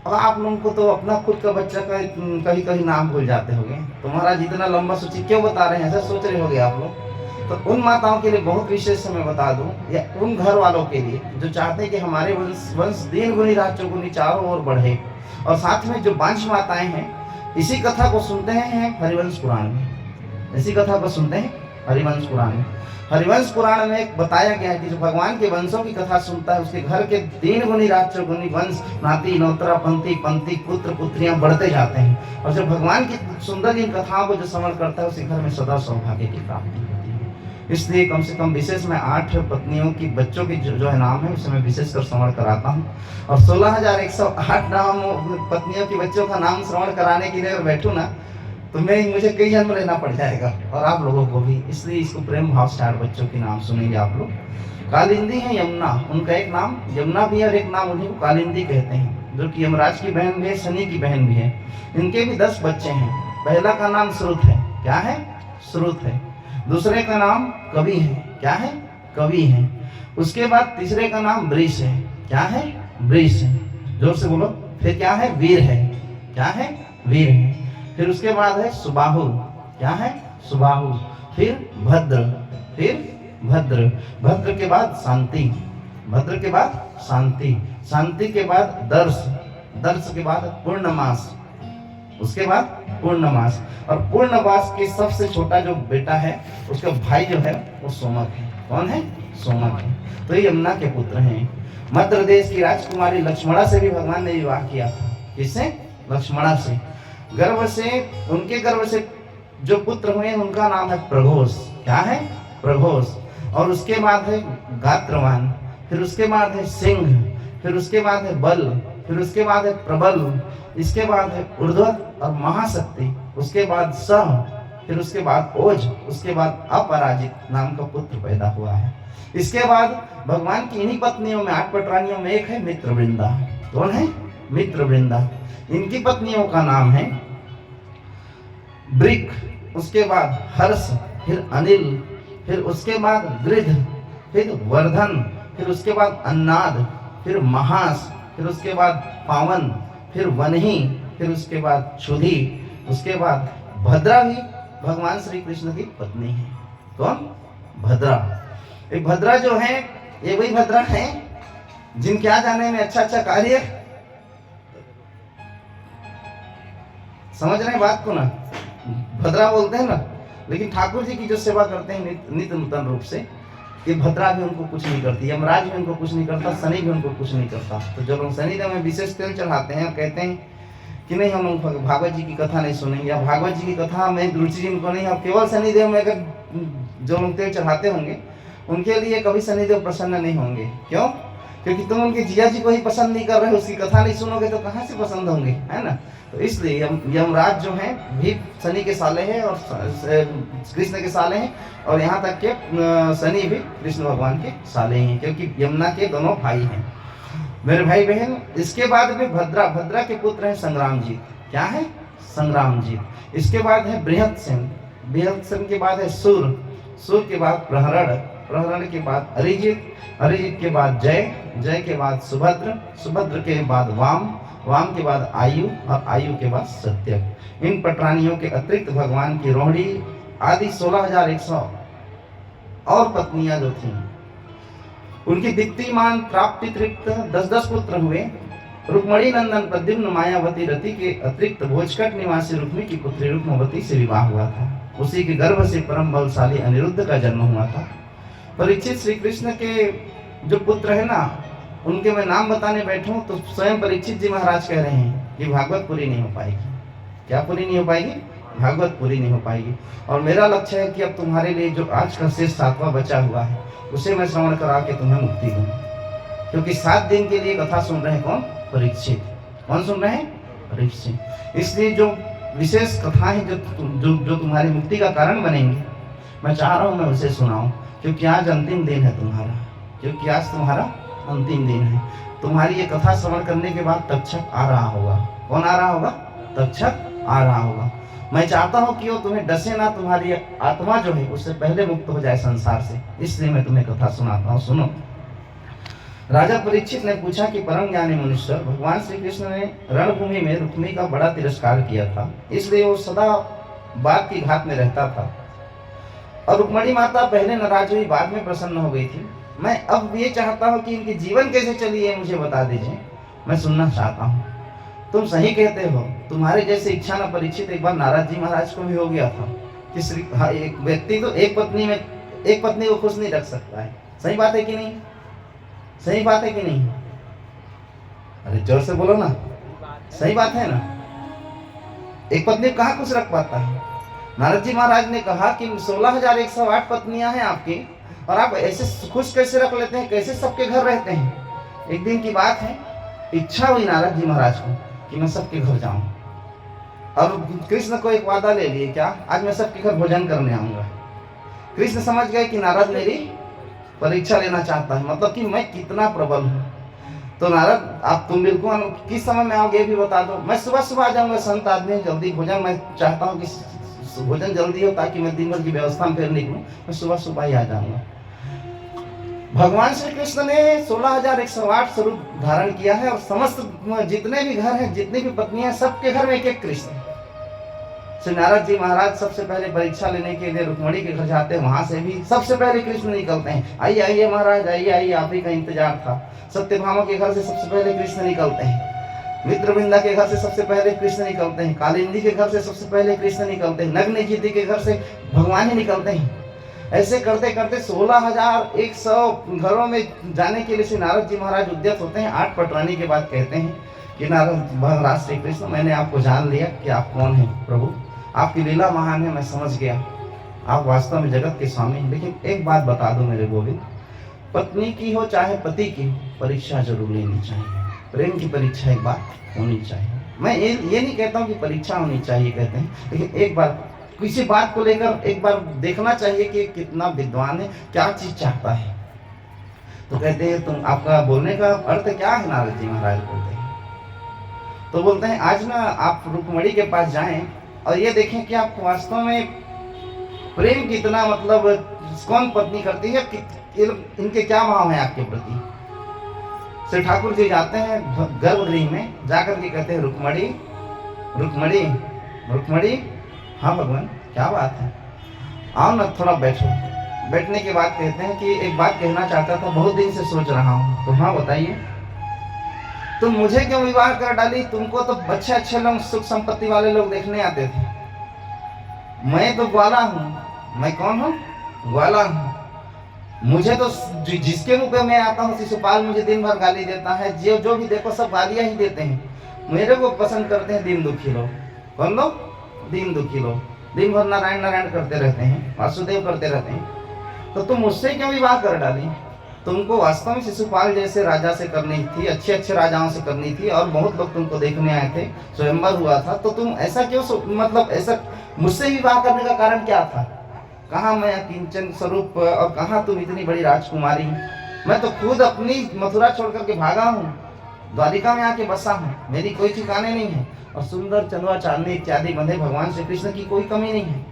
अब आप लोगों को तो अपना खुद का बच्चा का कहीं कहीं नाम भूल जाते होंगे। तुम्हारा जितना लंबा सूची क्यों बता रहे हैं, ऐसा सोच रहे होंगे आप लोग। तो उन माताओं के लिए बहुत विशेष से मैं बता दूं, या उन घर वालों के लिए जो चाहते हैं कि हमारे वंश दिन गुनी रात चौगुनी चारों ओर बढ़े, और साथ में जो बांझ माताएं हैं इसी कथा को सुनते हैं हरिवंश पुराण में। इसी कथा को सुनते हैं हरिवंश पुराण में। हरिवंश पुराण में एक बताया गया है कि जो भगवान के वंशों की कथा सुनता है उसके घर के दिन गुनी रात चौगुनी वंश नाती नौतरा पंथी पंथी पुत्र पुत्रियां बढ़ते जाते हैं। और जब भगवान की सुंदर इन कथाओं को जो श्रवण करता है उसके घर में सदा सौभाग्य की प्राप्ति होती है। इसलिए कम से कम विशेष में 8 पत्नियों की बच्चों की जो है नाम है उसे मैं विशेष कर श्रवण कराता हूँ। और 16,108 नाम पत्नियों की बच्चों का नाम श्रवण कराने के लिए अगर बैठूँ ना तो मुझे कई जन्म लेना पड़ जाएगा, और आप लोगों को भी। इसलिए इसको प्रेम भाव से 8 बच्चों के नाम सुनेंगे आप लोग। कालिंदी है यमुना, उनका एक नाम यमुना भी है और एक नाम उन्हीं को कालिंदी कहते हैं। जो कि यमराज की बहन भी है, शनि की बहन भी है। इनके भी 10 बच्चे हैं। पहला का नाम श्रुत है। क्या है? श्रुत है। दूसरे का नाम कवि है। क्या है? कवि है। उसके बाद तीसरे का नाम वृष है। क्या है? वृष है। जोर से बोलो। फिर क्या है? वीर है। क्या है? वीर है। फिर उसके बाद है सुबाहु। क्या है? सुबाहु। फिर भद्र। फिर भद्र। भद्र के बाद शांति। भद्र के बाद शांति। शांति के बाद दर्श। दर्श के बाद पूर्णमास। उसके बाद पूर्णमास। और पूर्णमास के सबसे छोटा जो बेटा है, उसका भाई जो है वो सोमक है। कौन है? सोमक है। तो ये यमुना के पुत्र हैं। मद्र देश की राजकुमारी लक्ष्मणा से भी भगवान ने विवाह किया था। किससे? लक्ष्मणा से। गर्भ से, उनके गर्भ से जो पुत्र हुए उनका नाम है प्रघोष। क्या है? प्रघोष। और उसके बाद है गात्रवान। फिर उसके बाद है सिंह। फिर उसके बाद है बल। फिर उसके बाद है प्रबल। इसके बाद है ऊर्ध्वत और महाशक्ति। उसके बाद सह। फिर उसके बाद ओज। उसके बाद अपराजित नाम का पुत्र पैदा हुआ है। इसके बाद भगवान की इन्हीं पत्नियों में 8 पटरानियों में एक है मित्रवृंदा। कौन है? मित्रवृंदा। इनकी पत्नियों का नाम है ब्रिक। उसके बाद हर्ष। फिर अनिल। फिर उसके बाद गृध। फिर वर्धन। फिर उसके बाद अन्नाद। फिर महास। फिर उसके बाद पावन। फिर वनही। फिर उसके बाद क्षुधि। उसके बाद भद्रा भी भगवान श्री कृष्ण की पत्नी है। कौन? भद्रा। एक भद्रा जो है, ये वही भद्रा है जिनके आ जाने में अच्छा अच्छा कार्य, समझ रहे हैं बात को ना, भद्रा बोलते हैं ना। लेकिन ठाकुर जी की जो सेवा करते हैं नित्य नूतन रूप से, ये भद्रा भी उनको कुछ नहीं करती, यमराज भी उनको कुछ नहीं करता, शनि भी उनको कुछ नहीं करता। तो जब हम शनिदेव में विशेष तेल चढ़ाते हैं और कहते हैं कि नहीं हम भागवत जी की कथा नहीं सुनेंगे, या भागवत जी की कथा में रुचि जिनको नहीं, अब केवल शनिदेव में अगर जो लोग तेल चढ़ाते होंगे उनके लिए कभी शनिदेव प्रसन्न नहीं होंगे। क्यों? क्योंकि तुम उनके जिया जी को ही पसंद नहीं कर रहे हो, उसकी कथा नहीं सुनोगे तो कहाँ से पसंद होंगे, है ना। तो इसलिए यमराज जो हैं भी शनि के साले हैं और कृष्ण के साले हैं, और यहाँ तक के शनि भी कृष्ण भगवान के साले हैं, क्योंकि यमुना के दोनों भाई हैं मेरे भाई बहन। इसके बाद में भद्रा। भद्रा के पुत्र हैं संग्रामजीत। क्या है? संग्रामजीत। इसके बाद है बृहत्सेन। बृहत्सेन के बाद है सूर। सूर के बाद प्रहरण। प्रहरण के बाद अरिजित। अरिजित के बाद जय। जय के बाद सुभद्र। सुभद्र के बाद वाम। वाम के बाद आयु। और आयु के बाद सत्यक। इन पटरानियों के अतिरिक्त भगवान की रोहिणी आदि 16,100 और पत्नियां जो थीं, उनकी दीप्तिमान प्राप्ति तृप्त 10-10 पुत्र हुए। रुक्मणी नंदन प्रद्युम्न मायावती रति के अतिरिक्त भोजकट निवासी रुक्मी की पुत्री रुक्मवती से विवाह हुआ था। उसी के गर्भ से परम बलशाली अनिरुद्ध का जन्म हुआ था। परीक्षित श्री कृष्ण के जो पुत्र है ना, उनके मैं नाम बताने बैठूं तो स्वयं परीक्षित जी महाराज कह रहे हैं कि भागवत पूरी नहीं हो पाएगी। क्या पूरी नहीं हो पाएगी? भागवत पूरी नहीं हो पाएगी। और मेरा लक्ष्य है कि अब तुम्हारे लिए जो आज का शेष 7वां बचा हुआ है उसे मैं श्रवण करा के तुम्हें मुक्ति दूं, क्योंकि 7 दिन के लिए कथा सुन रहे हैं कौन? परीक्षित। कौन सुन रहे हैं? परीक्षित। इसलिए जो विशेष कथाएं जो तुम्हारी मुक्ति का कारण बनेंगी, मैं चाह रहा हूं मैं उसे सुनाऊं, क्योंकि आज अंतिम दिन है तुम्हारा। क्योंकि आज तुम्हारा अंतिम दिन है। तुम्हारी ये कथा श्रवण करने के बाद तक्षक आ रहा होगा। कौन आ रहा होगा? तक्षक आ रहा होगा। मैं चाहता हूं कि वो तुम्हें डसे ना, तुम्हारी आत्मा जो है उससे पहले मुक्त हो जाए संसार से, इसलिए मैं तुम्हें कथा सुनाता हूं। सुनो। राजा परीक्षित ने पूछा कि परम ज्ञानी मनुष्य, भगवान श्री कृष्ण ने रणभूमि में रुक्मी का बड़ा तिरस्कार किया था, इसलिए वो सदा बात की घात में रहता था। और रुक्मणी माता पहले नाराज हुई, बाद में प्रसन्न हो गई थी। मैं अब ये चाहता हूँ कि इनकी जीवन कैसे चली है मुझे बता दीजिए, मैं सुनना चाहता हूँ। तुम सही कहते हो, तुम्हारे जैसे इच्छा न परीक्षित एक बार नारद जी महाराज को भी हो गया था कि एक व्यक्ति तो एक पत्नी को खुश नहीं रख सकता है। सही बात है कि नहीं? सही बात है कि नहीं? अरे जोर से बोलो ना। सही बात है ना? एक पत्नी को कहाँ खुश रख पाता है? नारद जी महाराज ने कहा कि 16,108 पत्नियां हैं आपकी, और आप ऐसे खुश कैसे रख लेते हैं, कैसे सबके घर रहते हैं? एक दिन की बात है, इच्छा हुई नारद जी महाराज को कि मैं सबके घर जाऊं, और कृष्ण को एक वादा ले लिए, क्या? आज मैं सबके घर भोजन करने आऊंगा। कृष्ण समझ गए कि नारद मेरी परीक्षा लेना चाहता है, मतलब कि मैं कितना प्रबल हूं। तो नारद आप तुम बिल्कुल किस समय में आओगे ये भी बता दो। मैं सुबह सुबह आ जाऊंगा, संत आदमी है, जल्दी भोजन मैं चाहता हूँ कि भोजन जल्दी हो ताकि मैं दिन भर की व्यवस्था में फिर निकलूँ, मैं सुबह सुबह ही आ जाऊंगा। भगवान श्री कृष्ण ने 16,108 स्वरूप धारण किया है और समस्त जितने भी घर हैं, जितनी भी पत्नियां, सबके घर में एक एक कृष्ण। श्री नारद जी महाराज सबसे पहले परीक्षा लेने के लिए रुक्मणी के घर जाते हैं, वहां से भी सबसे पहले कृष्ण निकलते हैं। आइए आइए महाराज, आइए आइए, आप ही का इंतजार था। सत्यभामा के घर से सबसे पहले कृष्ण निकलते हैं, मित्रविंदा के घर से सबसे पहले कृष्ण निकलते हैं, कालिंदी के घर से सबसे पहले कृष्ण निकलते हैं, नग्नजिति के घर से भगवान ही निकलते हैं। ऐसे करते करते 16,100 घरों में जाने के लिए श्री नारद जी महाराज उद्यत होते हैं। 8 पटरानी के बाद कहते हैं कि नारद महाराज श्री कृष्ण, मैंने आपको जान लिया कि आप कौन हैं प्रभु, आपकी लीला महान है, मैं समझ गया, आप वास्तव में जगत के स्वामी हैं। लेकिन एक बात बता दो मेरे गोविंद, पत्नी की हो चाहे पति की, परीक्षा जरूर लेनी चाहिए। प्रेम की परीक्षा एक बार होनी चाहिए। मैं ये नहीं कहता हूँ कि परीक्षा होनी चाहिए कहते हैं, लेकिन एक बार किसी बात को लेकर एक बार देखना चाहिए कि कितना विद्वान है, क्या चीज चाहता है। तो कहते हैं तुम, आपका बोलने का अर्थ क्या है नारद जी महाराज बोलते हैं। तो बोलते हैं आज ना आप रुक्मणी के पास जाएं और ये देखें कि आपको वास्तव में प्रेम कितना, मतलब कौन पत्नी करती है, इनके क्या भाव हैं आपके प्रति। श्री ठाकुर जी जाते हैं गर्भगृह में, जाकर के कहते हैं रुक्मणी रुक्मणी रुक्मणी, हाँ भगवान क्या बात है, आओ ना थोड़ा बैठो। बैठने के बाद कहते हैं कि एक बात कहना चाहता था, बहुत दिन से सोच रहा हूँ। तो हाँ बताइए। तुम मुझे क्यों विवाह कर डाली, तुमको तो अच्छे अच्छे लोग, सुख संपत्ति वाले लोग देखने आते थे, मैं तो ग्वाला हूँ। मैं कौन हूँ? ग्वाला हूँ। मुझे तो जिसके मुंह पे मैं आता हूँ शिशुपाल मुझे दिन भर गाली देता है, जो भी देखो सब गालियां ही देते हैं। मेरे को पसंद करते हैं दीन दुखी लोग। कौन लोग? दीन दुखी लोग, दिन भर नारायण नारायण करते रहते हैं, वासुदेव करते रहते हैं। तो तुम मुझसे क्यों विवाह कर डाली? तुमको वास्तव में शिशुपाल जैसे राजा से करनी थी, अच्छे अच्छे राजाओं से करनी थी, और बहुत लोग तुमको देखने आए थे, स्वयंवर हुआ था। तो तुम ऐसा क्यों, मतलब ऐसा मुझसे विवाह करने का कारण क्या था? कहाँ मैं किंचन स्वरूप और कहाँ तुम इतनी बड़ी राजकुमारी। मैं तो खुद अपनी मथुरा छोड़ करके भागा हूँ, द्वारिका में आके बसा हूँ, मेरी कोई ठिकाने नहीं है, और सुंदर चंदवा चांदनी इत्यादि बंधे भगवान श्री कृष्ण की कोई कमी नहीं है।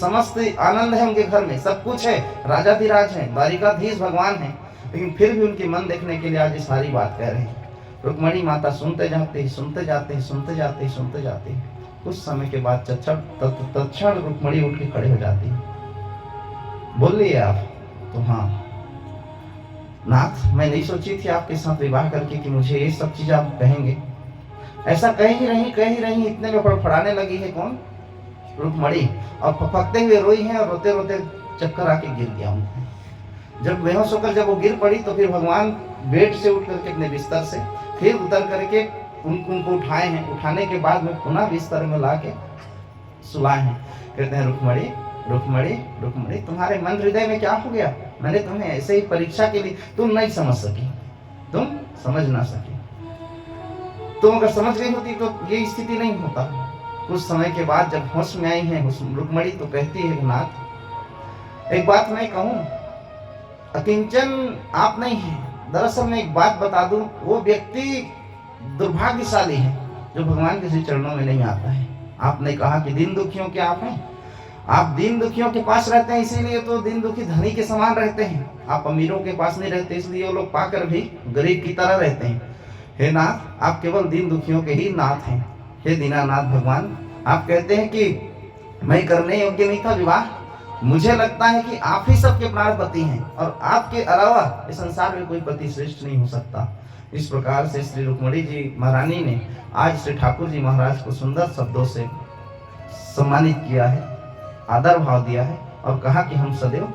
समस्त आनंद है उनके घर में, सब कुछ है, राजाधिराज है, द्वारिकाधीश भगवान है, लेकिन फिर भी उनके मन देखने के लिए आज ये सारी बात कह रहे हैं। रुक्मणी माता सुनते जाते, सुनते जाते, सुनते जाते, सुनते जाते। कुछ समय के बाद तत्क्षण रुक्मणी उठ के खड़े हो जाती। बोलिए आप। तो हाँ नाथ, मैं नहीं सोची थी आपके साथ विवाह करके कि मुझे ये सब चीज आप कहेंगे। ऐसा कह ही रही, इतने में फड़फड़ाने लगी है कौन? रुक्मणी, और फपकते हुए रोई है, और रोते रोते चक्कर आके गिर गया उनको। जब बेहोश होकर जब वो गिर पड़ी तो फिर भगवान बेड से उठ करके अपने बिस्तर से फिर उतर करके उनको उठाए हैं। उठाने के बाद में पुनः बिस्तर में ला के सुलाए हैं। कहते हैं रुक्मणी रुक्मणी रुक्मणी, तुम्हारे मन हृदय में क्या हो गया? मैंने तुम्हें ऐसे ही परीक्षा के लिए, तुम नहीं समझ सकी, तुम समझ ना सकी। तुम अगर समझ गई होती तो ये स्थिति नहीं होता। कुछ समय के बाद जब होश में आई है रुक्मणी तो कहती है नाथ, एक बात मैं कहूँ, अकिंचन आप नहीं है। दरअसल मैं एक बात बता दूं, वो व्यक्ति दुर्भाग्यशाली है जो भगवान के श्री चरणों में नहीं आता है। आपने कहा कि दीन दुखियों के आप हैं, आप दीन दुखियों के पास रहते हैं, इसीलिए तो दीन दुखी धनी के समान रहते हैं। आप अमीरों के पास नहीं रहते, इसलिए वो लोग पाकर भी गरीब की तरह रहते हैं। हे नाथ, आप केवल दीन दुखियों के ही नाथ हैं। हे दीनानाथ भगवान, आप कहते हैं कि मैं करने योग्य नहीं था विवाह, मुझे लगता है कि आप ही सबके प्राणपति हैं, और आपके अलावा इस संसार में कोई पति श्रेष्ठ नहीं हो सकता। इस प्रकार से श्री रुक्मणी जी महारानी ने आज श्री ठाकुर जी महाराज को सुंदर शब्दों से सम्मानित किया है, आदर भाव दिया है, और कहा कि हम सदैव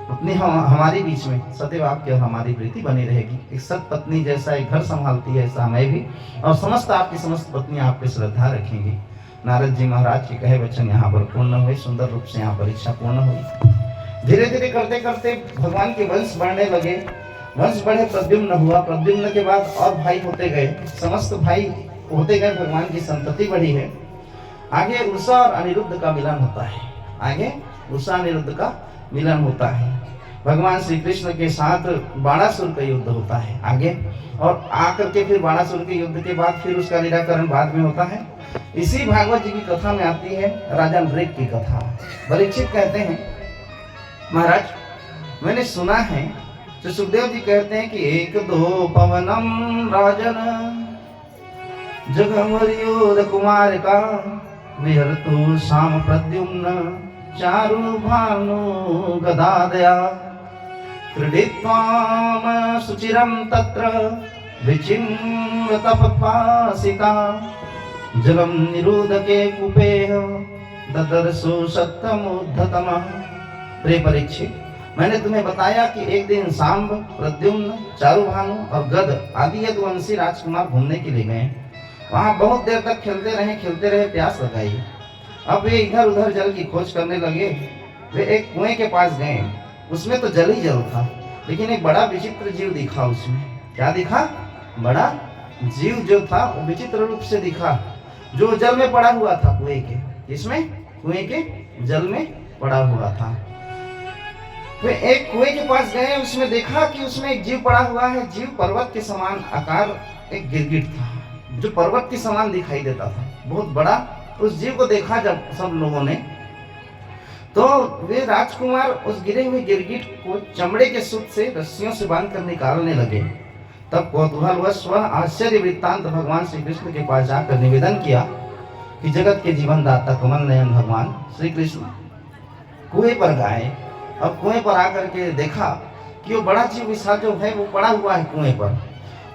अपनी हमारे बीच में सदैव आपकी और हमारी प्रीति बनी रहेगी। एक सत पत्नी जैसा एक घर संभालती है, ऐसा मैं भी, और समस्त आपकी समस्त पत्नियां आप पे श्रद्धा रखेंगी। नारद जी महाराज के कहे वचन यहाँ पर पूर्ण हुए, सुंदर रूप से यहाँ परीक्षा पूर्ण हुई। धीरे धीरे करते करते भगवान के वंश बढ़ने लगे। वंश बढ़े, प्रद्युम्न हुआ, प्रद्युम्न के बाद और भाई होते गए, समस्त भाई होते गए, भगवान की संतति बढ़ी है। आगे उषा और अनिरुद्ध का मिलन होता है, आगे उषा अनिरुद्ध का मिलन होता है। भगवान श्री कृष्ण के साथ बाणासुर का युद्ध होता है आगे, और आकर के फिर बाणासुर के युद्ध के बाद फिर उसका निराकरण बाद में होता है। इसी भागवत जी की कथा में आती है राजा नृग की कथा। परीक्षित कहते हैं, महाराज मैंने सुना है, तो सुखदेव जी कहते हैं कि एक दो पवनम राजन जगमर्योद कुमार का विहरतु शाम प्रद्युम्न चारु भानु गदादया क्रीडित्वाम सुचिरम तत्र विचिन्व तपपासिता जलम निरोधके कुपेह ददर्शो सत्यमुद्धतम। प्रिय परीक्षित, मैंने तुम्हें बताया कि एक दिन सांब, प्रद्युम्न, चारुभानु और गद आदि यदुवंशी राजकुमार घूमने के लिए गए। वहां बहुत देर तक खेलते रहे, प्यास लगाई। अब वे इधर उधर जल की खोज करने लगे। वे एक कुएं के पास गए, उसमें तो जल ही जल था, लेकिन एक बड़ा विचित्र जीव दिखा उसमें। क्या दिखा? बड़ा जीव जो था वो विचित्र रूप से दिखा, जो जल में पड़ा हुआ था कुएं के। इसमें कुएं के जल में पड़ा हुआ था। वे एक कुएं के पास गए, उसमें देखा कि उसमें एक जीव पड़ा हुआ है। जीव पर्वत के समान आकार, एक गिरगिट था जो पर्वत के समान दिखाई देता था, बहुत बड़ा। उस जीव को देखा जब सब लोगों ने, तो वे राजकुमार उस गिरे हुए गिरगिट को चमड़े के सूत से रस्सियों से बांध कर निकालने लगे। तब कौतूहलवश वह आश्चर्य वृत्तांत भगवान श्री कृष्ण के पास जाकर निवेदन किया कि जगत के जीवन दाता कमल नयन भगवान श्री कृष्ण कुएं पर गए। अब कुएं पर आकर के देखा कि वो बड़ा जीव विशाल जो है वो पड़ा हुआ है कुएं पर।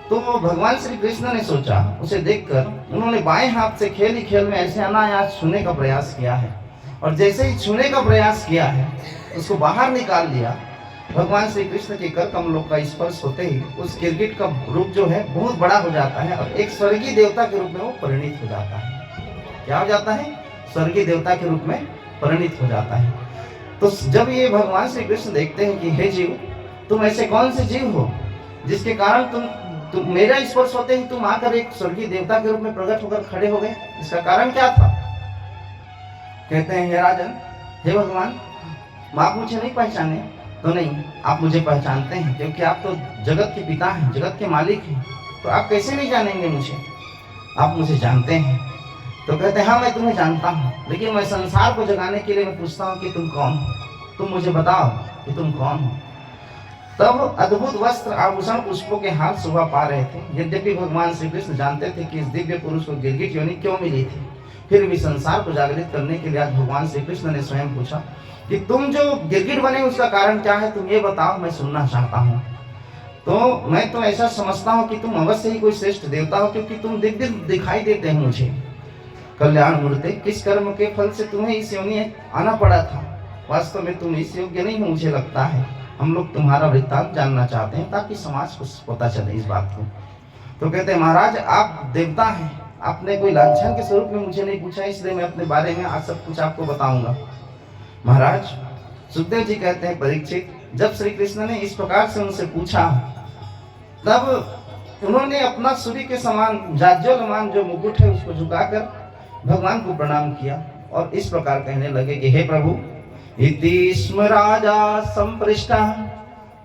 तो भगवान श्री कृष्ण ने सोचा, उसे देखकर उन्होंने बाएं हाथ से खेल ही खेल में ऐसे अनायास छूने का प्रयास किया है, और जैसे ही छूने का प्रयास किया है उसको बाहर निकाल लिया। भगवान श्री कृष्ण के कर कमलों का स्पर्श होते ही उस गिरगिट का रूप जो है बहुत बड़ा हो जाता है और एक स्वर्गीय देवता के रूप में वो परिणित हो जाता है। क्या हो जाता है? स्वर्गीय देवता के रूप में परिणित हो जाता है। तो जब ये भगवान श्री कृष्ण देखते हैं कि हे जीव, तुम ऐसे कौन से जीव हो जिसके कारण तुम मेरा स्पर्श होते ही तुम आकर एक स्वर्गीय देवता के रूप में प्रकट होकर खड़े हो गए, इसका कारण क्या था? कहते हैं, हे राजन, हे भगवान, आप मुझे नहीं पहचाने? तो नहीं, आप मुझे पहचानते हैं, क्योंकि आप तो जगत के पिता हैं, जगत के मालिक हैं। तो आप कैसे नहीं जानेंगे मुझे? आप मुझे जानते हैं। तो कहते हैं, हाँ मैं तुम्हें जानता हूँ, लेकिन मैं संसार को जगाने के लिए मैं पूछता हूँ कि तुम कौन हो? तुम मुझे बताओ कि तुम कौन हो। तब अद्भुत वस्त्र, आभूषण, पुष्पों के हाथ शोभा पा रहे थे। यद्यपि भगवान श्री कृष्ण जानते थे कि इस दिव्य पुरुष को गिरगिट योनि क्यों मिली थी, फिर भी संसार को जागृत करने के लिए आज भगवान श्री कृष्ण ने स्वयं पूछा कि तुम जो गिरगिट बने उसका कारण क्या है, तुम ये बताओ, मैं सुनना चाहता हूँ। तो मैं तो ऐसा समझता हूँ कि तुम अवश्य ही कोई श्रेष्ठ देवता हो, क्योंकि तुम दिव्य दिखाई देते हैं मुझे। कल्याण मूर्ते, किस कर्म के फल से तुम्हें इस योनि आना पड़ा था? वास्तव में तुम इस योग्य नहीं हो, मुझे लगता है। हम लोग तुम्हारा वृत्तांत जानना चाहते हैं ताकि समाज को पता चले इस बात को। तो कहते हैं, महाराज आप देवता हैं, आपने कोई लांछन के स्वरूप में मुझे नहीं पूछा, इसलिए मैं अपने बारे में आज सब कुछ आपको बताऊंगा। महाराज, सुखदेव जी कहते हैं, परीक्षित, जब श्री कृष्ण ने इस प्रकार से उनसे पूछा, तब उन्होंने अपना सूर्य के समान जाज्वल्यमान जो मुकुट है उसको झुकाकर भगवान को प्रणाम किया और इस प्रकार कहने लगे कि हे प्रभु, इति स्म राजा संपृष्टा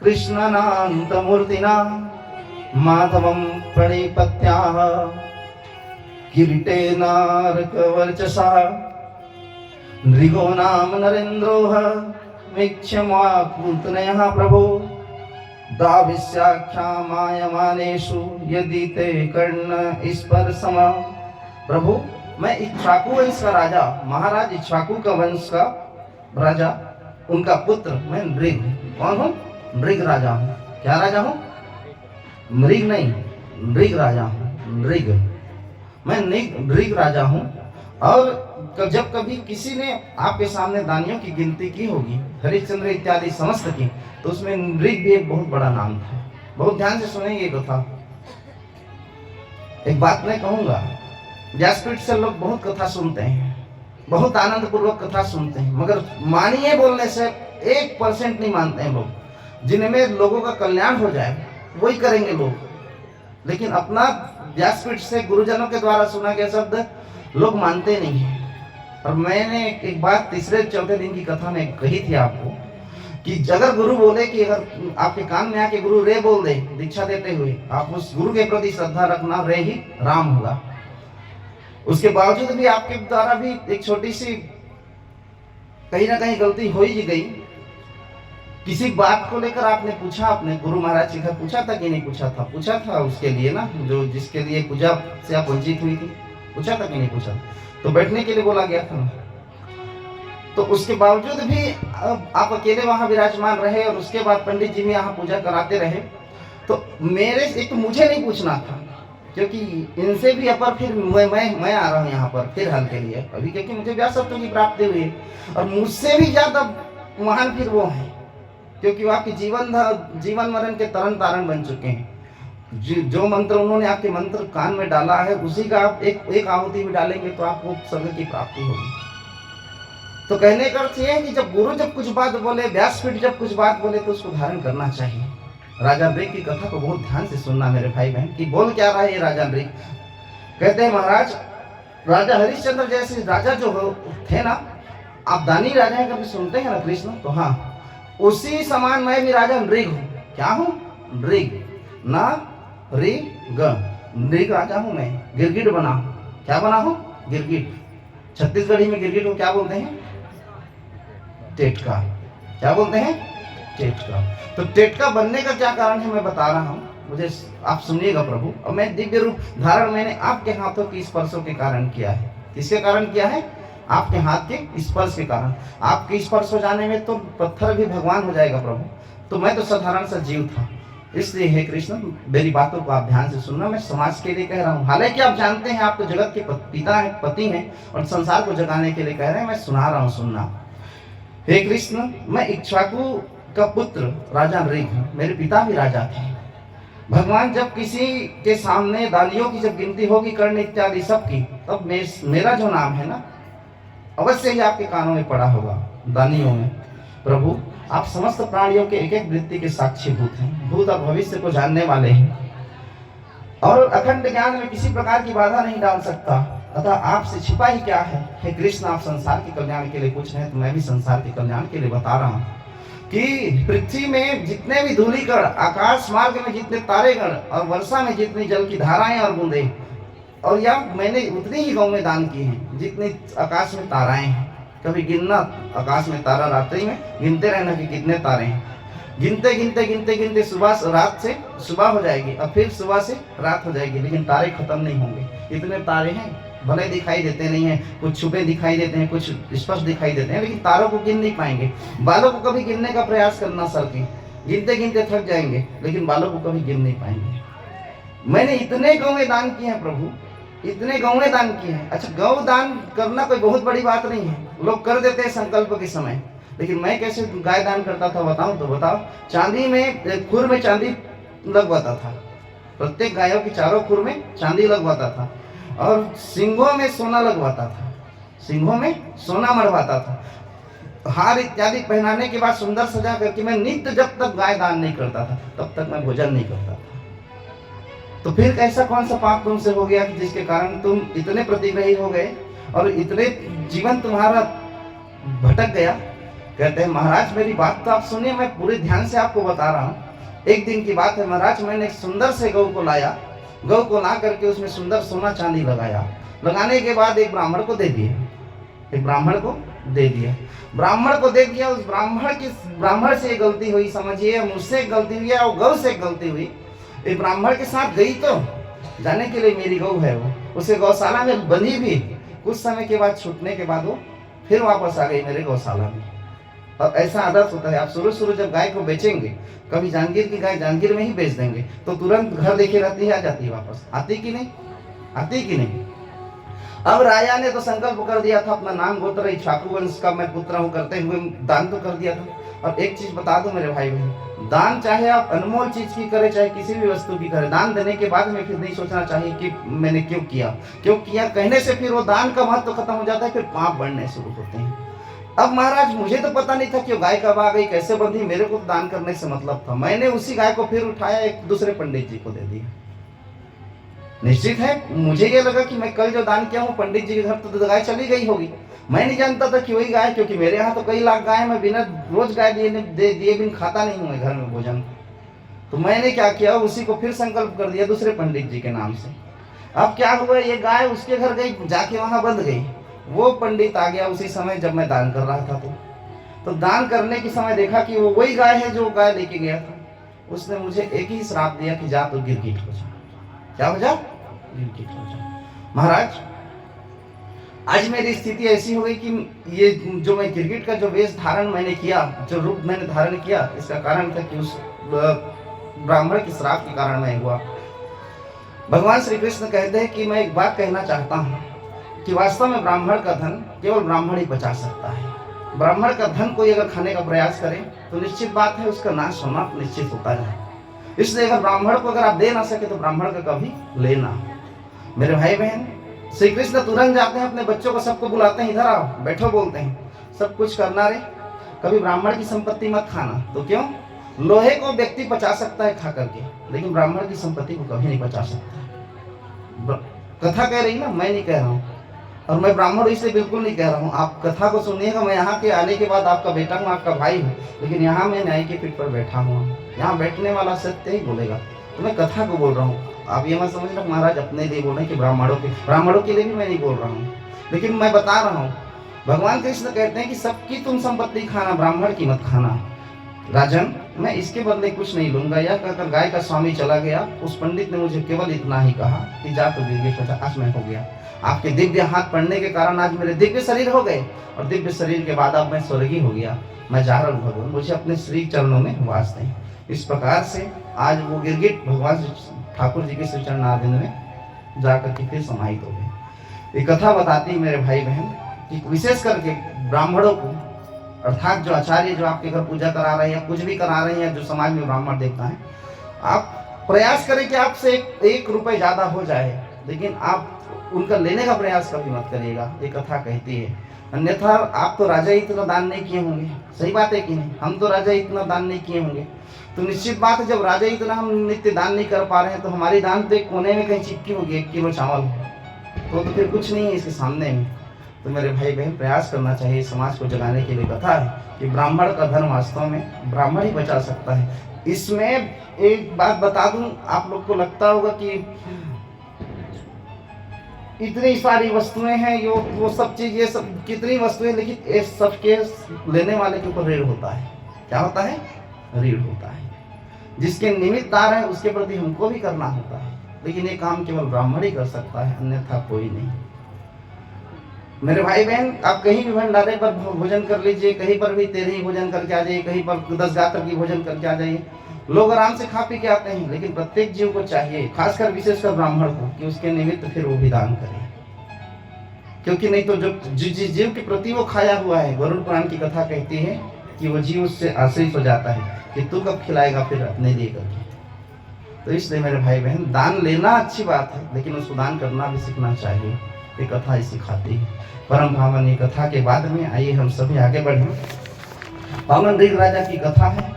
कृष्णनान्तमूर्तिना माधवं प्रणिपत्याः किरीटेनार्कवर्चसा नृगो नाम नरेन्द्रोः वीक्ष्यमाकुन्तनयः प्रभो दाविस्याख्यामायमानेषु यदि ते कर्ण स्पर्शमा। प्रभु, मैं इक्ष्वाकु वंश का राजा, महाराज इक्ष्वाकु का वंश का राजा, उनका पुत्र मैं नृग। कौन हूँ? नृग राजा हूँ। क्या राजा हूँ? मृग नहीं, नृग राजा हूँ। नृग, मैं नृग राजा हूँ। और जब कभी किसी ने आपके सामने दानियों की गिनती की होगी, हरिश्चंद्र इत्यादि समस्त की, तो उसमें नृग भी एक बहुत बड़ा नाम था। बहुत ध्यान से सुनेंगे कथा। एक बात मैं कहूँगा, व्यासपीठ से लोग बहुत कथा सुनते हैं, बहुत आनंद पूर्वक कथा सुनते हैं, मगर मानिए बोलने से 1% नहीं मानते हैं लोग। जिनमें लोगों का कल्याण हो जाए वही करेंगे लोग, लेकिन अपना व्यासपीठ से गुरुजनों के द्वारा सुना गया शब्द लोग मानते नहीं हैं। और मैंने एक बात तीसरे चौथे दिन की कथा में कही थी आपको कि अगर गुरु बोले कि अगर आपके कान में आके गुरु रे बोल दे दीक्षा देते हुए, आप उस गुरु के प्रति श्रद्धा रखना, रे ही राम होगा। उसके बावजूद भी आपके द्वारा भी एक छोटी सी कहीं ना कहीं गलती हो ही गई। किसी बात को लेकर आपने पूछा, अपने गुरु महाराज जी का पूछा था कि नहीं पूछा था? पूछा था उसके लिए ना, जो जिसके लिए पूजा से आप वंचित हुई थी, पूछा था कि नहीं पूछा? तो बैठने के लिए बोला गया था। तो उसके बावजूद भी आप अकेले वहां विराजमान रहे और उसके बाद पंडित जी में यहाँ पूजा कराते रहे। तो मेरे एक तो मुझे नहीं पूछना था, क्योंकि इनसे भी अपर फिर मैं आ रहा हूँ यहाँ पर फिर हल के लिए अभी, क्योंकि मुझे व्यासत्व की प्राप्ति हुई है और मुझसे भी ज्यादा महान फिर वो है, क्योंकि वो आपके जीवन मरण के तरन तारण बन चुके हैं। जो मंत्र उन्होंने आपके मंत्र कान में डाला है, उसी का आप एक आहुति भी डालेंगे तो आपको स्वर्ग की प्राप्ति होगी। तो कहने का अर्थ यह है कि जब गुरु जब कुछ बात बोले, व्यासपीठ जब कुछ बात बोले, तो उसको धारण करना चाहिए। राजा नृग की कथा को बहुत ध्यान से सुनना मेरे भाई बहन, कि बोल क्या रहा है ये राजा नृग। कहते हैं महाराज, राजा हरिश्चंद्र जैसे राजा जो थे ना, आप दानी राजा है कभी सुनते हैं ना कृष्ण, तो हाँ उसी समान मैं भी राजा नृग हूँ। क्या हूँ? नृग, ना ऋग, नृग राजा हूँ मैं, गिरगिट बना हूँ। क्या बना हूँ? गिरगिट। छत्तीसगढ़ी में गिरगिट को क्या बोलते हैं? टेटका। क्या बोलते हैं? टेटका। तो टेटका बनने का क्या कारण है मैं बता रहा हूँ, मुझे आप सुनिएगा प्रभु। और मैं दिव्य रूप धारण मैंने आपके हाथों की स्पर्शों के कारण किया है। किसके कारण किया है? आपके हाथ के स्पर्श के कारण। आपके स्पर्श हो जाने में तो पत्थर भी भगवान हो जाएगा प्रभु। तो मैं तो साधारण सा जीव था, इसलिए हे कृष्ण मेरी बातों को आप ध्यान से सुनना। मैं समाज के लिए कह रहा हूँ, हालांकि आप जानते हैं आप तो जगत के पिता हैं, पति हैं और संसार को जगाने के लिए कह रहे हैं, मैं सुना रहा हूँ, सुनना। हे कृष्ण, मैं इक्ष्वाकु का पुत्र राजा नृग हूँ, मेरे पिता भी राजा थे। भगवान जब किसी के सामने दानियों की जब गिनती होगी, कर्ण इत्यादि सबकी, तब मेरा जो नाम है ना, अवश्य ही आपके कानों में पड़ा होगा दानियों में। प्रभु आप समस्त प्राणियों के एक एक वृत्ति के साक्षीभूत हैं, भूत और भविष्य को जानने वाले हैं और अखंड ज्ञान में किसी प्रकार की बाधा नहीं डाल सकता। अतः आपसे छिपा ही क्या है? हे कृष्ण, आप संसार के कल्याण के लिए पूछ रहे हैं, तो मैं भी संसार के कल्याण के लिए बता रहा हूँ कि पृथ्वी में जितने भी धूलिकण, आकाश मार्ग में जितने तारेगण और वर्षा में जितनी जल की धाराएं और बूंदे, और या मैंने उतनी ही गौ में दान की हैं जितनी आकाश में ताराएं हैं। कभी गिनना आकाश में तारा, रात्रि में गिनते रहना कि कितने तारे हैं। गिनते गिनते गिनते गिनते सुबह रात से सुबह हो जाएगी और फिर सुबह से रात हो जाएगी, लेकिन तारे खत्म नहीं होंगे। इतने तारे हैं, भले दिखाई देते नहीं हैं, कुछ छुपे दिखाई देते हैं, कुछ स्पष्ट दिखाई देते हैं, लेकिन तारों को गिन नहीं पाएंगे। बालों को कभी गिनने का प्रयास करना सर की, गिनते गिनते थक जाएंगे, लेकिन बालों को कभी गिन नहीं पाएंगे। मैंने इतने गौएं दान किए हैं प्रभु, इतने गौएं दान किए हैं। अच्छा, गौ दान करना कोई बहुत बड़ी बात नहीं है, लोग कर देते हैं संकल्प के समय, लेकिन मैं कैसे गाय दान करता था बताऊं तो बताओ। चांदी में, खुर में चांदी लगवाता था, प्रत्येक गायों की चारों खुर में चांदी लगवाता था और सिंगों में सोना लगवाता था, सिंगों में सोना मरवाता था। हार इत्यादि पहनाने के बाद सुंदर सजा करके मैं नित्य, जब तक गाय दान नहीं करता था तब तक मैं भोजन नहीं करता था। तो फिर ऐसा कौन सा पाप तुमसे हो गया कि जिसके कारण तुम इतने प्रतिग्रही हो गए और इतने जीवन तुम्हारा भटक गया? कहते हैं महाराज मेरी बात तो आप सुनिए, मैं पूरे ध्यान से आपको बता रहा हूँ। एक दिन की बात है महाराज, मैंने एक सुंदर से गौ को लाया, गौ को ला करके उसमें सुंदर सोना चांदी लगाया, लगाने के बाद एक ब्राह्मण को दे दिया, एक ब्राह्मण को दे दिया, ब्राह्मण को दे दिया। उस ब्राह्मण से गलती हुई, समझिए मुझसे गलती हुई और गौ से गलती हुई। एक ब्राह्मण के साथ गई तो जाने के लिए मेरी गौ है, वो उसे गौशाला में बंधी भी, कुछ समय के बाद छूटने के बाद वो फिर वापस आ गई मेरे गौशाला में। और ऐसा आदत होता है, आप शुरू जब गाय को बेचेंगे, कभी जांगीर की गाय जांगीर में ही बेच देंगे तो तुरंत घर देखे रहती है, आ जाती है वापस, आती कि नहीं? आती कि नहीं? अब राजा ने तो संकल्प कर दिया था, अपना नाम गोत्र इक्ष्वाकु वंश का मैं पुत्र हूँ करते हुए दान तो कर दिया था। और एक चीज बता दूं मेरे भाई बहन, दान चाहे आप अनमोल चीज की करें, चाहे किसी भी वस्तु की करें, दान देने के बाद में फिर नहीं सोचना चाहिए कि मैंने क्यों किया कहने से फिर वो दान का महत्व खत्म हो जाता है, फिर पाप बढ़ने शुरू होते हैं। अब महाराज मुझे तो पता नहीं था कि गाय कब आ गई, कैसे बंधी, मेरे को दान करने से मतलब था। मैंने उसी गाय को फिर उठाया, एक दूसरे पंडित जी को दे दिया। निश्चित है मुझे ये लगा कि मैं कल जो दान किया हूँ पंडित जी के घर तो गाय चली गई होगी। मैं नहीं जानता था कि वही गाय, क्योंकि मेरे यहाँ तो कई लाख गाय, मैं बिना रोज गाय दिए बिन खाता नहीं हूँ मैं घर में भोजन। तो मैंने क्या किया, उसी को फिर संकल्प कर दिया दूसरे पंडित जी के नाम से। अब क्या हुआ, ये गाय उसके घर गई, जाके वहां बंध गई। वो पंडित आ गया उसी समय जब मैं दान कर रहा था। तो दान करने के समय देखा कि वो वही गाय है जो गाय लेके गया था। उसने मुझे एक ही श्राप दिया कि जा तो गिरगिट हो जा। क्या हो जा? गिरगिट हो जा। महाराज आज मेरी स्थिति ऐसी हो गई कि ये जो मैं गिरगिट का जो वेश धारण मैंने किया, जो रूप मैंने धारण किया, इसका कारण था कि उस ब्राह्मण के श्राप के कारण मैं हुआ। भगवान श्री कृष्ण कहते हैं कि मैं एक बात कहना चाहता हूँ कि वास्तव में ब्राह्मण का धन केवल ब्राह्मण ही बचा सकता है। ब्राह्मण का धन कोई अगर खाने का प्रयास करे तो निश्चित बात है उसका नाश होना निश्चित होता है। इसलिए अगर ब्राह्मण को अगर आप दे ना सके तो ब्राह्मण का कभी लेना। मेरे भाई बहन, श्री कृष्ण तुरंत जाते हैं, अपने बच्चों को सबको बुलाते हैं, इधर आओ बैठो, बोलते हैं सब कुछ करना रे, कभी ब्राह्मण की संपत्ति मत खाना। तो क्यों? लोहे को व्यक्ति बचा सकता है खा करके, लेकिन ब्राह्मण की संपत्ति को कभी नहीं बचा सकता। कथा कह रही ना, मैं नहीं कह रहा हूँ, और मैं ब्राह्मण इसलिए बिल्कुल नहीं कह रहा हूँ। आप कथा को सुनिएगा, मैं यहाँ के आने के बाद आपका बेटा हूँ, आपका भाई हूँ, लेकिन यहाँ मैं न्याय के पीठ पर बैठा हूँ। यहाँ बैठने वाला सत्य ही बोलेगा। तो मैं कथा को बोल रहा हूँ, आप ये मत समझना महाराज अपने लिए बोल रहे हैं कि ब्राह्मणों के लिए भी मैं नहीं बोल रहा हूँ, लेकिन मैं बता रहा हूँ। भगवान कृष्ण कहते हैं कि सबकी तुम संपत्ति खाना, ब्राह्मण की मत खाना। राजन, मैं इसके बदले कुछ नहीं लूंगा। यह कहकर गाय का स्वामी चला गया। उस पंडित ने मुझे केवल इतना ही कहा कि जा तो गिरगिट हो जा। आज मैं हो गया। आपके दिव्य हाथ पड़ने के कारण आज मेरे दिव्य शरीर हो गए, और दिव्य शरीर के बाद अब मैं स्वर्गीय हो गया। मैं जा रहा हूँ भगवान, मुझे अपने श्री चरणों में वास दें। इस प्रकार से आज वो गिरगिट भगवान ठाकुर जी के श्री चरणारविंद में जाकर के फिर समाहित हो गए। ये कथा बताती है मेरे भाई बहन कि विशेष करके ब्राह्मणों को, अर्थात जो आचार्य जो आपके घर पूजा करा रहे हैं या कुछ भी करा रहे हैं, जो समाज में ब्राह्मण देखता है, आप प्रयास करें कि आपसे एक रुपए ज्यादा हो जाए, लेकिन आप उनका लेने का प्रयास कभी मत करिएगा। ये कथा कहती है। अन्यथा आप तो राजा इतना दान नहीं किए होंगे। सही बात है कि नहीं? हम तो राजा इतना दान नहीं किए होंगे। तो निश्चित बात है, जब राजा इतना हम नित्य दान नहीं कर पा रहे हैं, तो हमारी दान तो एक कोने में कहीं चिपकी होगी, 1 किलो चावल, तो फिर कुछ नहीं है इसके सामने में। तो मेरे भाई बहन, प्रयास करना चाहिए। समाज को जगाने के लिए कथा है कि ब्राह्मण का धन वास्तव में ब्राह्मण ही बचा सकता है। इसमें एक बात बता दूं, आप लोग को लगता होगा कि इतनी सारी वस्तुएं हैं, वो सब चीज, ये सब कितनी वस्तुएं, लेकिन ये सब के लेने वाले के ऊपर ऋण होता है। क्या होता है? ऋण होता है। जिसके निमित्तदार है उसके प्रति हमको भी करना होता है, लेकिन ये काम केवल ब्राह्मण ही कर सकता है, अन्यथा कोई नहीं। मेरे भाई बहन, आप कहीं भी भंडारे पर भोजन कर लीजिए, कहीं पर भी तेरही भोजन करके आ जाइए, कहीं पर 10 गात्र की भोजन करके आ जाइए, लोग आराम से खा पी के आते हैं, लेकिन प्रत्येक जीव को चाहिए, खासकर विशेषकर ब्राह्मण को, कि उसके निमित्त फिर वो भी दान करे। क्योंकि नहीं तो जो जिस जीव के प्रति वो खाया हुआ है, गरुड़ पुराण की कथा कहती है कि वो जीव उससे आश्रित हो जाता है कि तू कब खिलाएगा फिर अपने लिए करके। तो इसलिए मेरे भाई बहन, दान लेना अच्छी बात है, लेकिन उसको दान करना भी सीखना चाहिए। ये कथा इसे सिखाती है। परम पावन ये कथा के बाद में आइए हम सभी आगे बढ़े। पावन ऋग राजा की कथा है।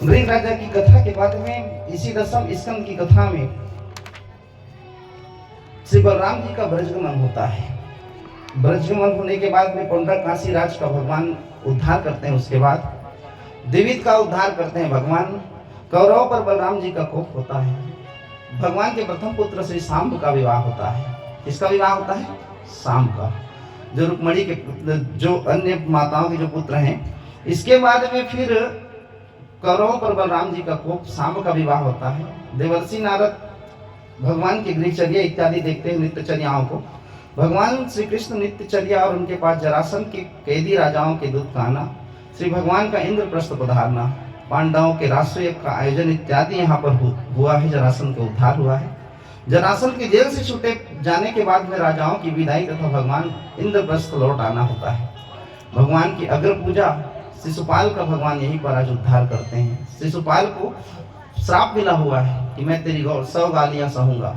ऋग राजा की कथा के बाद में इसी 10वें स्कंद की कथा में श्री बलराम जी का ब्रजगमन होता है। ब्रजगमन होने के बाद में पौंड्रक काशी राज का भगवान उद्धार करते हैं। उसके बाद दिवित का उद्धार करते हैं भगवान। कौरव पर बलराम जी का कोप होता है। भगवान के प्रथम पुत्र श्री सांब का विवाह होता है। किसका विवाह होता है? सांब का, जो रुक्मणी के, जो अन्य माताओं के जो पुत्र हैं। इसके बाद में फिर कौरव पर बलराम जी का कोप, सांब का विवाह होता है। देवर्षि नारद भगवान की गृहचर्या इत्यादि देखते हैं, नित्यचर्याओं को। भगवान श्री कृष्ण नित्यचर्या और उनके पास जरासंध के कैदी राजाओं के दूत का आना, श्री भगवान का इंद्रप्रस्थ पधारना, पांडवों के राष्ट्रयज्ञ का आयोजन इत्यादि यहाँ पर हुआ है। जरासंध का उद्धार हुआ है। जरासंध के जेल से छूटे जाने के बाद में राजाओं की विदाई तथा भगवान इंद्रप्रस्थ लौट आना होता है। भगवान की अग्र पूजा शिशुपाल का भगवान यहीं पर आज उद्धार करते हैं। शिशुपाल को श्राप मिला हुआ है कि मैं तेरी 100 गालियां सहूंगा।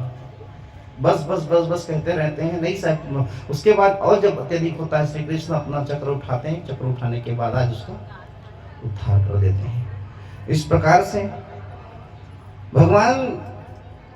बस बस बस बस कहते रहते हैं, नहीं सह। उसके बाद और जब अत्यधिक होता है, श्री कृष्ण अपना चक्र उठाते हैं। चक्र उठाने के बाद आज उसका उद्धार कर देते हैं। इस प्रकार से भगवान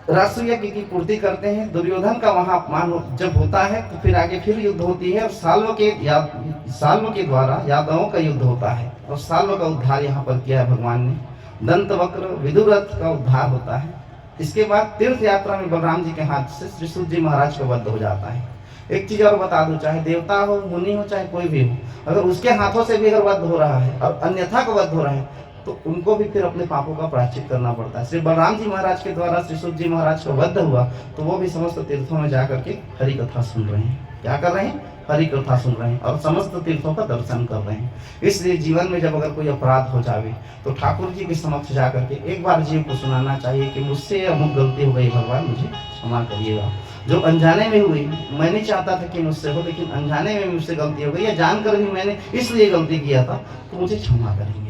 रासु यज्ञ की पूर्ति करते हैं। दुर्योधन का वहां अपमान जब होता है तो फिर आगे फिर युद्ध होती है और साल्व के द्वारा यादवों का युद्ध होता है और साल्व का उद्धार यहाँ पर किया है भगवान ने। दंत वक्र विदुरथ का उद्धार होता है। इसके बाद तीर्थ यात्रा में बलराम जी के हाथ से श्री सूत जी महाराज का वध हो जाता है। एक चीज और बता दूं, चाहे देवता हो, मुनि हो, चाहे कोई भी हो, अगर उसके हाथों से भी अगर वध हो रहा है और अन्यथा का वध हो रहा है तो उनको भी फिर अपने पापों का प्रायश्चित करना पड़ता है। श्री बलराम जी महाराज के द्वारा श्री सूत जी महाराज का वध हुआ तो वो भी समस्त तीर्थों में जाकर के हरि कथा सुन रहे हैं। क्या कर रहे हैं? हरि कथा सुन रहे हैं और समस्त तीर्थों का दर्शन कर रहे हैं। इसलिए जीवन में जब अगर कोई अपराध हो जावे तो ठाकुर जी के समक्ष जाकर के एक बार जीव को सुनाना चाहिए कि मुझसे अमुक गलती हो गई, भगवान मुझे क्षमा करिएगा। जो अनजाने में हुई, मैं नहीं चाहता था कि मुझसे हो, लेकिन अनजाने में मुझसे गलती हो गई या जानकर भी मैंने इसलिए गलती किया था तो मुझे क्षमा करेंगे।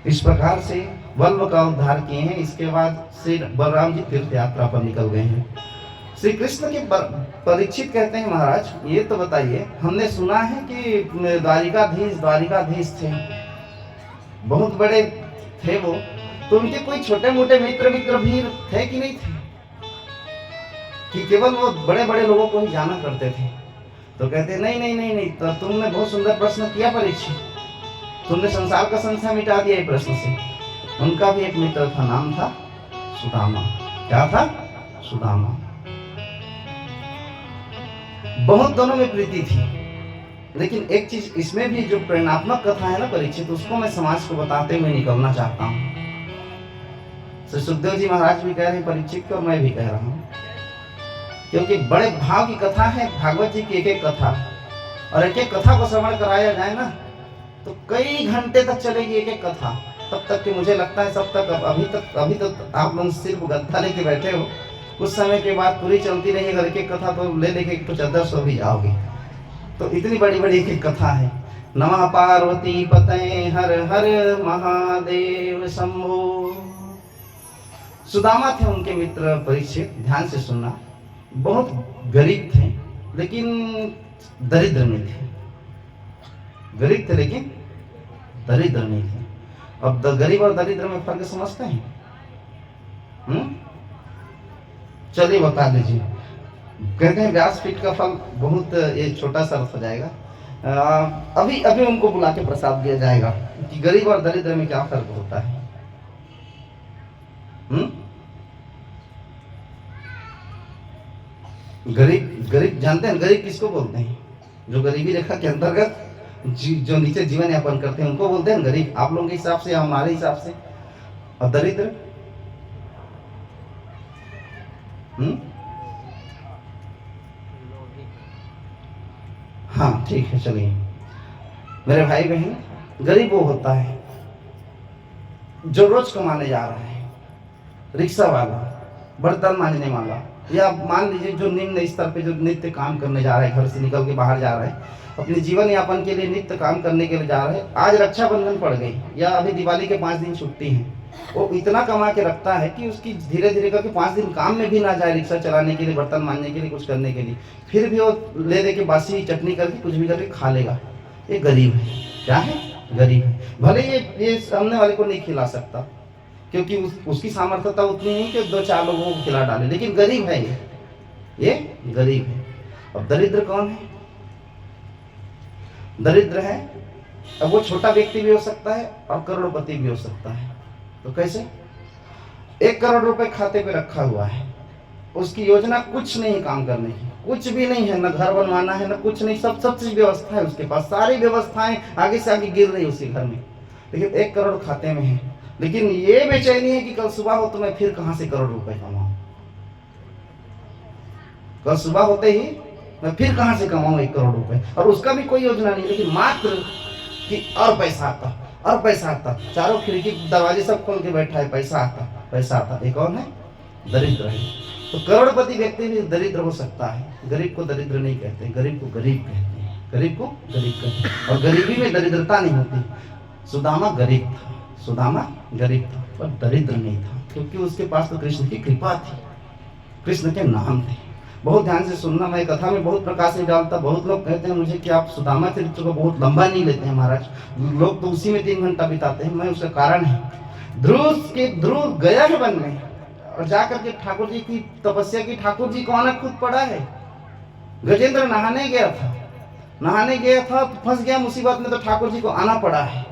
इस प्रकार से बल्व का उद्धार किए हैं। इसके बाद श्री बलराम जी तीर्थ यात्रा पर निकल गए हैं। श्री कृष्ण के परीक्षित कहते हैं, महाराज ये तो बताइए, हमने सुना है कि द्वारिकाधीश थे, बहुत बड़े थे वो, तो उनके कोई छोटे मोटे मित्र भी थे कि नहीं थे, कि केवल वो बड़े बड़े लोगों को ही जाना करते थे? तो कहते नहीं, तो तुमने बहुत सुंदर प्रश्न किया परीक्षित, तुमने संसार का संशय मिटा दिया ये प्रश्न से। उनका भी एक मित्र था, नाम था सुदामा। क्या था? सुदामा। बहुत दोनों में प्रीति थी, लेकिन एक चीज इसमें भी जो प्रेरणात्मक कथा है ना परीक्षित, उसको मैं समाज को बताते हुए निकलना चाहता हूँ। श्री सुखदेव जी महाराज भी कह रहे हैं परीक्षित को और मैं भी कह रहा हूँ, क्योंकि बड़े भाव की कथा है भागवत जी की एक एक कथा, और एक एक कथा को श्रवण कराया जाए ना तो कई घंटे तक चलेगी एक एक कथा। तब तक कि मुझे लगता है सब तक अभी तक आप लोग सिर्फ गद्दा लेके बैठे हो, कुछ समय के बाद पूरी चलती रहेगी एक एक कथा तो ले लेके तो चद्दर सो भी जाओगे। तो इतनी बड़ी बड़ी एक एक कथा है। नमः पार्वती पते हर हर महादेव शंभो। सुदामा थे उनके मित्र परीक्षित, ध्यान से सुनना। बहुत गरीब थे लेकिन दरिद्र नहीं थे, गरीब थे लेकिन दरिद्र नहीं थे। अब गरीब और दरिद्र में फर्क समझते हैं? चलिए बता दीजिए। कहते हैं व्यासपीठ का फल बहुत ये छोटा सा हो जाएगा। अभी अभी उनको बुला के प्रसाद दिया जाएगा कि गरीब और दरिद्र में क्या फर्क होता है। गरीब जानते हैं गरीब किसको बोलते हैं? जो गरीबी रेखा के अंतर्गत जो नीचे जीवन यापन करते हैं उनको बोलते हैं गरीब, आप लोगों के हिसाब से या हमारे हिसाब से। और दरिद्र हाँ ठीक है, चलिए मेरे भाई बहन, गरीब वो होता है जो रोज कमाने जा रहा है, रिक्शा वाला, बर्तन मांजने वाला, या मान लीजिए जो निम्न स्तर पे जो नित्य काम करने जा रहा है, घर से निकल के बाहर जा रहा है, अपने जीवन यापन के लिए नित्य काम करने के लिए जा रहे हैं। आज रक्षाबंधन पड़ गई या अभी दिवाली के 5 दिन छुट्टी है, वो इतना कमा के रखता है कि उसकी धीरे धीरे करके 5 दिन काम में भी ना जाए, रिक्शा चलाने के लिए, बर्तन मांजने के लिए, कुछ करने के लिए, फिर भी वो ले दे के बासी चटनी करके कुछ भी करके खा लेगा। ये गरीब है। क्या है? गरीब है। भले ये सामने वाले को नहीं खिला सकता क्योंकि उसकी सामर्थ्यता उतनी नहीं कि 2-4 लोगों को खिला डाले, लेकिन गरीब है ये गरीब है। अब दरिद्र कौन है? दरिद्र है, अब वो छोटा व्यक्ति भी हो सकता है और करोड़पति भी हो सकता है। तो कैसे? 1 करोड़ रुपए खाते पे रखा हुआ है, उसकी योजना कुछ नहीं काम करने की, कुछ भी नहीं है, न घर बनवाना है, न कुछ नहीं, सब चीज व्यवस्था है उसके पास, सारी व्यवस्थाएं आगे से आगे गिर रही उसी घर में, लेकिन 1 करोड़ खाते में है। लेकिन ये बेचैनी है कि कल सुबह हो तो मैं फिर कहां से करोड़ रुपए कमाऊं, कल सुबह होते ही मैं फिर कहां से कमाऊं 1 करोड़ रुपए, और उसका भी कोई योजना नहीं, लेकिन मात्र कि और पैसा आता और पैसा आता, चारों खिड़की दरवाजे सब खोल के बैठा है, पैसा आता पैसा आता। एक कौन है? दरिद्र है। तो करोड़पति व्यक्ति भी दरिद्र हो सकता है। गरीब को दरिद्र नहीं कहते, गरीब को गरीब कहते हैं, गरीब को गरीब कहते हैं, और गरीबी में दरिद्रता नहीं होती। सुदामा गरीब था, सुदामा गरीब था पर दरिद्र नहीं था, क्योंकि उसके पास तो कृष्ण की कृपा थी, कृष्ण के नाम थे। बहुत ध्यान से सुनना, मैं कथा में बहुत प्रकाश नहीं डालता। बहुत लोग कहते हैं मुझे कि आप सुदामा चरित्र को बहुत लंबा नहीं लेते हैं महाराज, लोग तो उसी में 3 घंटा बिताते हैं। मैं उसका कारण है, ध्रुव गया है वन में, और जाकर के ठाकुर जी की तपस्या की, ठाकुर जी को आना खुद पड़ा है। गजेंद्र नहाने गया था तो फंस गया मुसीबत में, तो ठाकुर जी को आना पड़ा है।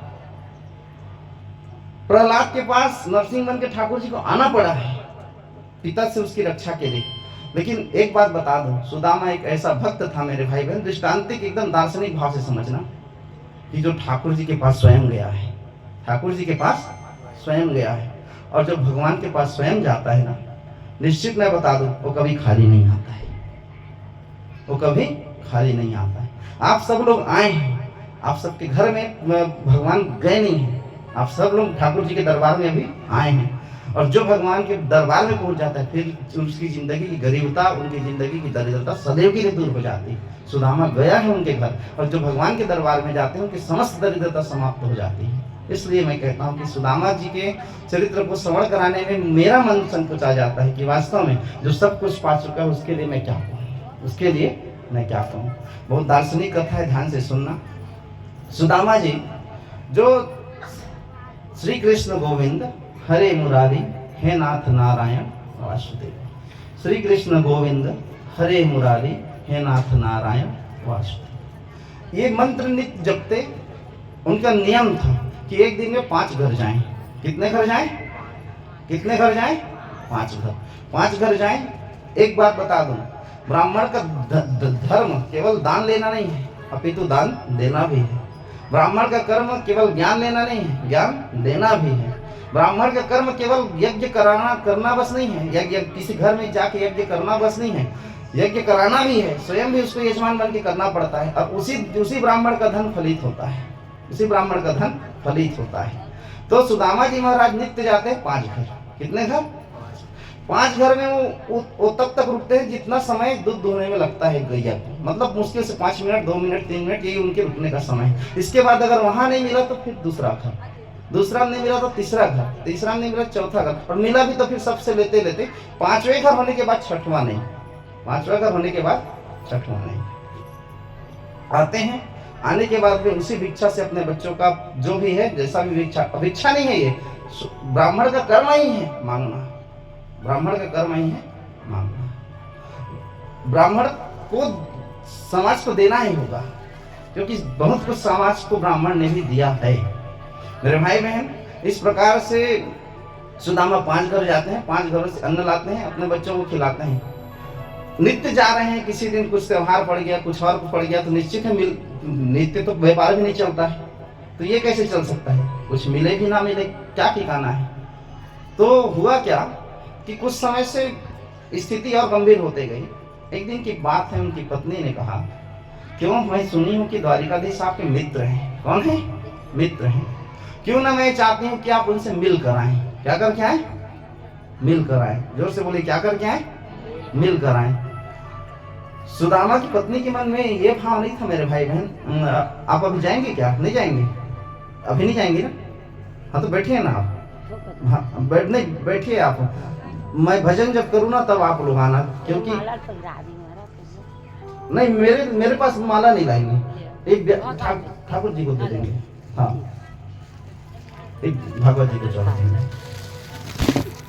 प्रहलाद के पास नरसिंह बन के ठाकुर जी को आना पड़ा है पिता से उसकी रक्षा के लिए। लेकिन एक बात बता दूं, सुदामा एक ऐसा भक्त था मेरे भाई बहन, दृष्टांतिक एकदम दार्शनिक भाव से समझना, कि जो ठाकुर जी के पास स्वयं गया है, ठाकुर जी के पास स्वयं गया है, और जो भगवान के पास स्वयं जाता है ना, निश्चित मैं बता दूं, वो कभी खाली नहीं आता है, वो कभी खाली नहीं आता है। आप सब लोग आए हैं, आप सबके घर में भगवान गए नहीं हैं, आप सब लोग ठाकुर जी के दरबार में भी आए हैं। और जो भगवान के दरबार में पहुंच जाता है, फिर उसकी जिंदगी की गरीबता, उनकी जिंदगी की दरिद्रता सदैव के लिए दूर हो जाती है। सुदामा गया है उनके घर, और जो भगवान के दरबार में जाते हैं उनकी समस्त दरिद्रता समाप्त हो जाती है। इसलिए मैं कहता हूँ कि सुदामा जी के चरित्र को श्रवण कराने में मेरा मन संकुचा जाता है कि वास्तव में जो सब कुछ पा चुका है उसके लिए मैं क्या कहूँ, उसके लिए मैं क्या कहूँ। बहुत दार्शनिक कथा है, ध्यान से सुनना। सुदामा जी जो श्री कृष्ण गोविंद हरे मुरारी हे नाथ नारायण वासुदेव, श्री कृष्ण गोविंद हरे मुरारी हे नाथ नारायण वासुदेव, ये मंत्र नित्य जपते। उनका नियम था कि एक दिन में 5 घर जाएं। कितने घर जाएं? कितने घर जाएं? 5 घर जाएं। एक बात बता दूं, ब्राह्मण का धर्म केवल दान लेना नहीं है, अपितु दान देना भी है। ब्राह्मण का कर्म केवल ज्ञान लेना नहीं है, ज्ञान देना भी है। ब्राह्मण का कर्म केवल यज्ञ करना बस नहीं है, यज्ञ किसी घर में जाके यज्ञ करना बस नहीं है, यज्ञ कराना भी है, स्वयं भी उसको यजमान बन के करना पड़ता है। और उसी ब्राह्मण का धन फलित होता है, उसी ब्राह्मण का धन फलित होता है। तो सुदामा जी महाराज नित्य जाते हैं 5 घर। कितने घर? 5 घर में वो तब तक रुकते हैं जितना समय दूध दोहने में लगता है गैया को, मतलब मुश्किल से 5 मिनट, 2 मिनट, 3 मिनट, यही उनके रुकने का समय है। इसके बाद अगर वहां नहीं मिला तो फिर दूसरा घर, दूसरा नहीं मिला तो तीसरा घर, तीसरा नहीं मिला चौथा घर, और मिला भी तो फिर सबसे लेते लेते 5वें घर होने के बाद 6वां नहीं, 5वां घर होने के बाद 6वां नहीं। आते हैं, आने के बाद फिर उसी भिक्षा से अपने बच्चों का जो भी है, जैसा भी भिक्षा नहीं है, ये ब्राह्मण का कर्म ही है मांगना, ब्राह्मण का कर्म ही है मांगना। ब्राह्मण को समाज को देना ही होगा, क्योंकि बहुत कुछ समाज को ब्राह्मण ने भी दिया है। मेरे भाई बहन, इस प्रकार से सुदामा 5 घर जाते हैं, 5 घरों से अन्न लाते हैं, अपने बच्चों को खिलाते हैं। नित्य जा रहे हैं, किसी दिन कुछ त्योहार पड़ गया, कुछ और पड़ गया, तो निश्चित है नित्य तो व्यापार भी नहीं चलता है, तो ये कैसे चल सकता है? कुछ मिले भी ना मिले, क्या ठिकाना है। तो हुआ क्या कि कुछ समय से स्थिति और गंभीर होते गई। एक दिन की बात है, उनकी पत्नी ने कहा, क्यों, मैं सुनी हूँ कि द्वारिकाधीश आपके मित्र हैं। कौन है? मित्र हैं। क्यों ना मैं चाहती हूँ कि आप उनसे मिल कर आए। क्या करके आए? मिल कर आए। जोर से बोलिए, क्या करके आए? मिल कर आए। सुदामा की पत्नी के मन में ये भाव नहीं था, मेरे भाई बहन, आप अभी जाएंगे क्या? नहीं जाएंगे? अभी नहीं जाएंगे ना? हाँ तो बैठिए ना आप। हाँ बैठिए आप, मैं भजन जब करूँ ना तब आप लोग आना, क्योंकि नहीं मेरे पास माला नहीं लाएंगे, एक ठाकुर जी को दे देंगे, हाँ एक भगवत जी को चढ़ा देंगे।